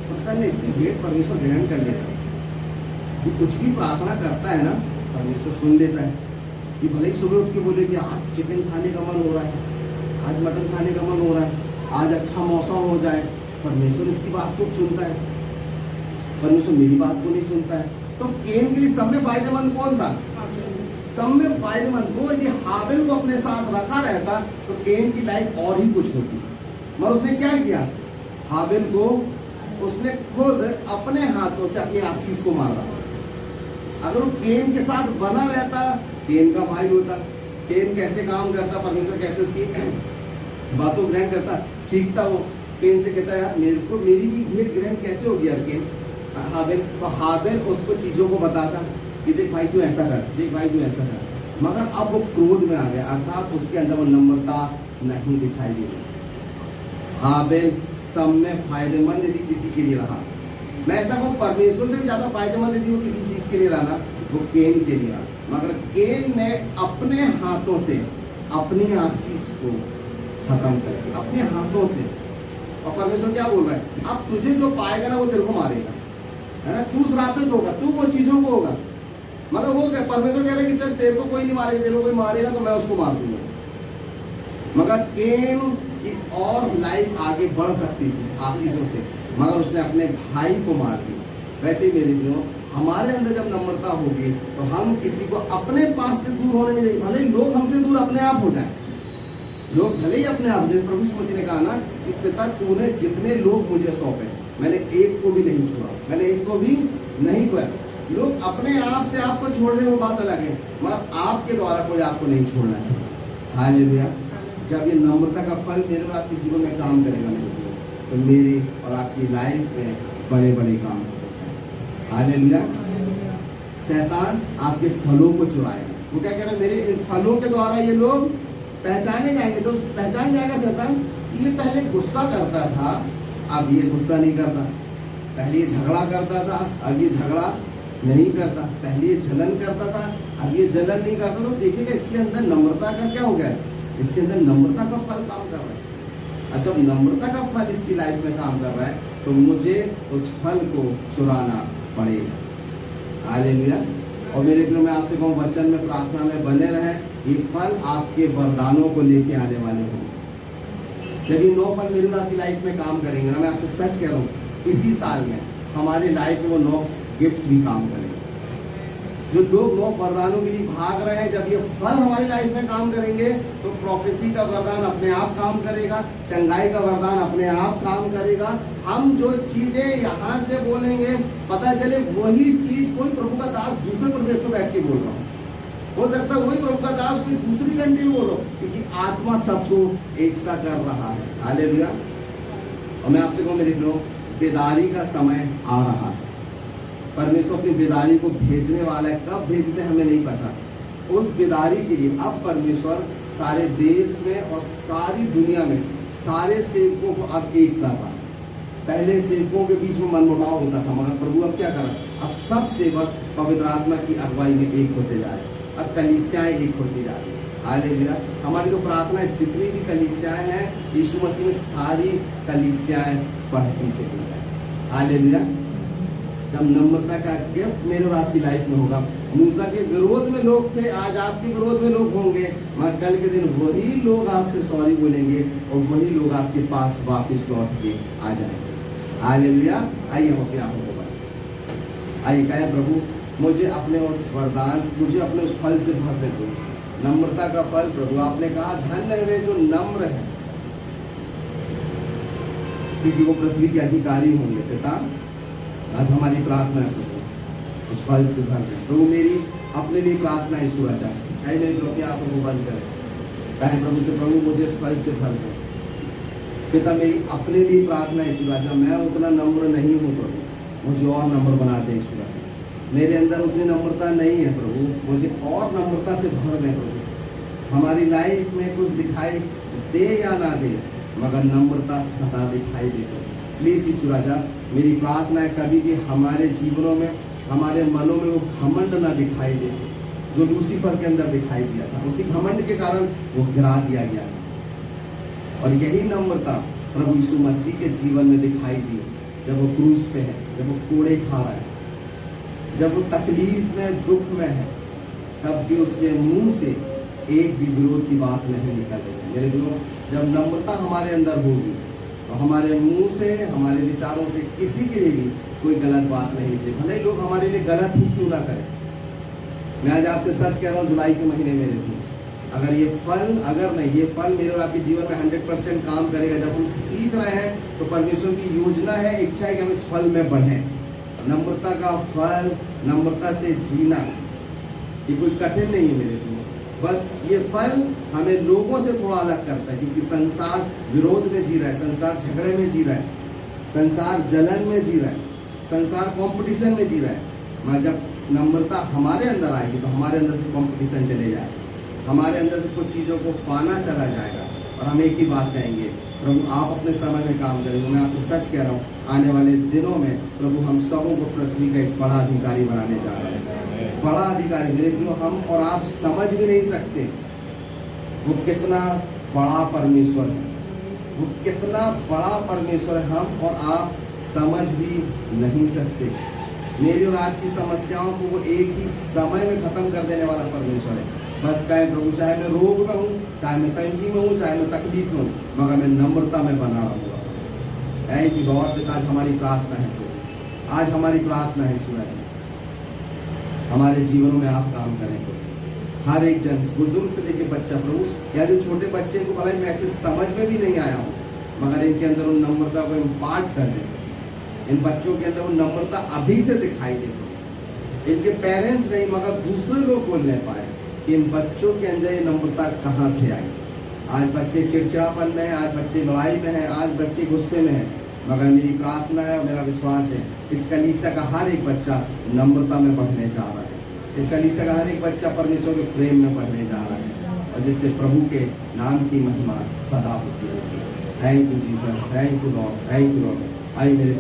प्रसन्न, इसकी भेंट परमेश्वर ग्रहण कर लेता है। वो कुछ भी प्रार्थना करता है ना, परमेश्वर सुन लेता है। कि भले ही सुबह उठ के बोले कि आज चिकन खाने का मन हो रहा है, आज मटन खाने का मन हो रहा है, आज अच्छा मौसम हो जाए, परमेश्वर इसकी बात को सुनता है, परमेश्वर मेरी बात को नहीं सुनता है। तो केन के लिए सब में फायदेमंद कौन था? सब में फायदेमंद वो। यदि हाबिल को अपने साथ रखा रहता तो केन की लाइफ और ही कुछ होती। मगर उसने क्या किया? हाबिल को उसने खुद अपने हाथों से अपनी आशीष को मारा। अगर वो केन के साथ बना रहता, केन का भाई होता, केन कैसे काम करता, परमेश्वर कैसे उसकी बातों ग्रहण करता, सीखता। वो केन से कहता यार मेरे को मेरी भी भेंट ग्रहण कैसे हो गया केन? हाबिल, तो हाबिल उसको चीज़ों को बताता कि देख भाई तू ऐसा कर, देख भाई तू ऐसा कर। मगर अब वो क्रोध में आ गया, अर्थात उसके अंदर वो नम्रता नहीं दिखाई दी। हाबिल सब में फायदेमंद यदि किसी के लिए रहा, मैं ऐसा कहूँ परमेश्वर से भी ज़्यादा फायदेमंद यदि वो किसी चीज़ के लिए रहा, वो केन के लिए रहा। मगर केन ने अपने हाथों से अपनी आशीष को खत्म कर दिया, अपने हाथों से। और परमेश्वर क्या बोल रहा है? अब तुझे जो पाएगा ना वो तेरे को मारेगा, है ना? तू श्रापित होगा, तू वो चीज़ों को होगा। मगर वो क्या परमेश्वर कह रहे हैं कि चल तेरे को कोई नहीं मारेगा, तेरे को कोई मारेगा तो मैं उसको मार दूंगा। मगर केन की और लाइफ आगे बढ़ सकती थी आशीषों से, मगर उसने अपने भाई को मार दिया। वैसे ही मेरे प्रियो, हमारे अंदर जब नम्रता होगी तो हम किसी को अपने पास से दूर होने नहीं देंगे। भले ही लोग हमसे दूर अपने आप हो जाएं, लोग भले ही अपने आप, जैसे प्रभु यीशु मसीह ने कहा ना कि पिता तूने जितने लोग मुझे सौंपे मैंने एक को भी नहीं छोड़ा, मैंने एक को भी नहीं खोया। लोग अपने आप से आपको छोड़ दे वो बात अलग है, मगर आपके द्वारा कोई आपको नहीं छोड़ना चाहिए। हालेलुया। जब ये नम्रता का फल मेरे और आपके जीवन में काम करेगा मेरे को, तो मेरी और आपकी लाइफ में बड़े बड़े काम होते हैं। हालेलुया। शैतान आपके फलों को चुराएगा। वो क्या कह रहा है, मेरे इन फलों के द्वारा ये लोग पहचाने जाएंगे। तो पहचान जाएगा शैतान कि ये पहले गुस्सा करता था, अब ये गुस्सा नहीं करता। पहले ये झगड़ा करता था, अब ये झगड़ा नहीं करता। पहले ये जलन करता था, अब ये जलन नहीं करता। तो देखिएगा इसके अंदर नम्रता का क्या हो गया, इसके अंदर नम्रता का फल काम कर रहा है। अब जब नम्रता का फल इसकी लाइफ में काम कर रहा है तो मुझे उस फल को चुराना पड़ेगा। हालेलुया। और मेरे प्रियो, मैं आपसे कहूँ वचन में प्रार्थना में बने रहें। ये फल आपके वरदानों को लेके आने वाले हों। जब ये 9 फल मेरे और आपकी लाइफ में काम करेंगे ना, मैं आपसे सच कह रहा हूँ, इसी साल में हमारी लाइफ में वो 9 गिफ्ट्स भी काम करेंगे। जो लोग 9 वरदानों के लिए भाग रहे हैं, जब ये फल हमारी लाइफ में काम करेंगे तो प्रोफेसी का वरदान अपने आप काम करेगा, चंगाई का वरदान अपने आप काम करेगा। हम जो चीजें यहाँ से बोलेंगे, पता चले वही चीज कोई प्रभु का दास दूसरे प्रदेश में बैठ के बोल रहा हो सकता है वही प्रभु का दास कोई दूसरी कंट्री में बोल रहा हो, क्योंकि आत्मा सबको एक सा कर रहा है। हालेलुया। और मैं आपसे कहूँ मेरे लोग, बेदारी का समय आ रहा है। परमेश्वर अपनी बेदारी को भेजने वाला है, कब भेजते हमें नहीं पता। उस बेदारी के लिए अब परमेश्वर सारे देश में और सारी दुनिया में सारे सेवकों को अब एक कर रहा है। पहले सेवकों के बीच में मनमुटाव होता था, मगर प्रभु अब क्या कर रहा है, अब सब सेवक पवित्र आत्मा की अगुवाई में एक होते जा रहे हैं। अब कलीसियाएं एक होती जा रही है। हालेलुया। हमारी तो प्रार्थना है जितनी भी कलीसियाएं हैं यीशु मसीह में सारी कलीसियाएं बढ़ती चली जाए। हालेलुया। जब नम्रता का गिफ्ट मेरे और आपकी लाइफ में होगा, मूसा के विरोध में लोग थे, आज आपके विरोध में लोग होंगे, मगर कल के दिन वही लोग आपसे सॉरी बोलेंगे और वही लोग आपके पास वापस लौट के आ जाएंगे। हालेलुया। आइए हम अपने आप को बढ़ाएं। आइए कहें, प्रभु मुझे अपने उस वरदान, मुझे अपने उस फल से भर दे प्रभु, नम्रता का फल। प्रभु आपने कहा धन्य है वे जो नम्र है, क्योंकि वो पृथ्वी के अधिकारी होंगे। पिता आज हमारी प्रार्थना है प्रभु, उस फल से भर दे प्रभु। मेरी अपने लिए प्रार्थना है सूरज है मेरे प्रभु, अपने आप को बंद करें, कहें प्रभु से, प्रभु मुझे इस फल से भर दे। पिता मेरी अपने लिए प्रार्थना है सूरज, मैं उतना नम्र नहीं हूँ प्रभु, मुझे और नम्र बना दे सूरज। मेरे अंदर उतनी नम्रता नहीं है प्रभु, मुझे और नम्रता से भर दे प्रभु। हमारी लाइफ में कुछ दिखाई दे या ना दे, मगर नम्रता सदा दिखाई दे प्रभु। प्लीज यीशु राजा, मेरी प्रार्थना है कभी भी हमारे जीवनों में, हमारे मनों में वो घमंड ना दिखाई दे जो लूसीफर के अंदर दिखाई दिया था। उसी घमंड के कारण वो गिरा दिया गया, और यही नम्रता प्रभु यीशु मसीह के जीवन में दिखाई दी जब वो क्रूस पे है, जब वो कोड़े खा रहा है, जब वो तकलीफ में, दुख में है, तब भी उसके मुंह से एक भी विरोध की बात नहीं निकल रही है। मेरे लोग, जब नम्रता हमारे अंदर होगी तो हमारे मुंह से, हमारे विचारों से किसी के लिए भी कोई गलत बात नहीं निकले, भले ही लोग हमारे लिए गलत ही क्यों ना करें। मैं आज आपसे सच कह रहा हूँ, जुलाई के महीने में रहती, अगर ये फल, अगर नहीं ये फल मेरे और आपके जीवन में 100% काम करेगा। जब हम सीख रहे हैं तो परमेश्वर की योजना है, इच्छा है कि हम इस फल में बढ़ें। नम्रता का फल, नम्रता से जीना, ये कोई कठिन नहीं है मेरे लिए। बस ये फल हमें लोगों से थोड़ा अलग करता है, क्योंकि संसार विरोध में जी रहा है, संसार झगड़े में जी रहा है, संसार जलन में जी रहा है, संसार कंपटीशन में जी रहा है। मगर जब नम्रता हमारे अंदर आएगी तो हमारे अंदर से कंपटीशन चले जाएगा, हमारे अंदर से कुछ चीज़ों को पाना चला जाएगा, और हम एक ही बात कहेंगे, प्रभु आप अपने समय में काम करेंगे। मैं आपसे सच कह रहा हूँ, आने वाले दिनों में प्रभु हम सबों को पृथ्वी का एक बड़ा अधिकारी बनाने जा रहे हैं। बड़ा अधिकारी मेरे प्रियो, हम और आप समझ भी नहीं सकते वो कितना बड़ा परमेश्वर है, वो कितना बड़ा परमेश्वर है, हम और आप समझ भी नहीं सकते। मेरी और आपकी समस्याओं को वो एक ही समय में खत्म कर देने वाला परमेश्वर है। बस कहें प्रभु, चाहे मैं रोग में हूँ, चाहे मैं तंगी में हूँ, चाहे मैं तकलीफ में हूँ, मगर मैं नम्रता में बना रहूँगा। Thank you God. पिता, आज हमारी प्रार्थना है प्रभु, आज हमारी प्रार्थना है सूरज, हमारे जीवनों में आप काम करें प्रभु। हर एक जन, बुजुर्ग से लेके बच्चा प्रभु, या जो छोटे बच्चे को भला मैसेज समझ में भी नहीं आया हो, मगर इनके अंदर उन नम्रता को इम्पार्ट कर दे। इन बच्चों के अंदर वो नम्रता अभी से दिखाई दे। इनके पेरेंट्स नहीं मगर दूसरे लोग बोल नहीं पाए कि इन बच्चों के अंदर ये नम्रता कहाँ से आई। आज बच्चे चिड़चिड़ापन में हैं, आज बच्चे लड़ाई में हैं, आज बच्चे गुस्से में हैं, मगर मेरी प्रार्थना है और मेरा विश्वास है इस कलीसिया का हर एक बच्चा नम्रता में बढ़ने जा रहा है। इस कलीसिया का हर एक बच्चा परमेश्वर के प्रेम में बढ़ने जा रहा है, और जिससे प्रभु के नाम की महिमा सदा होती है। Thank you Jesus, thank you Lord, thank you Lord. आई मेरे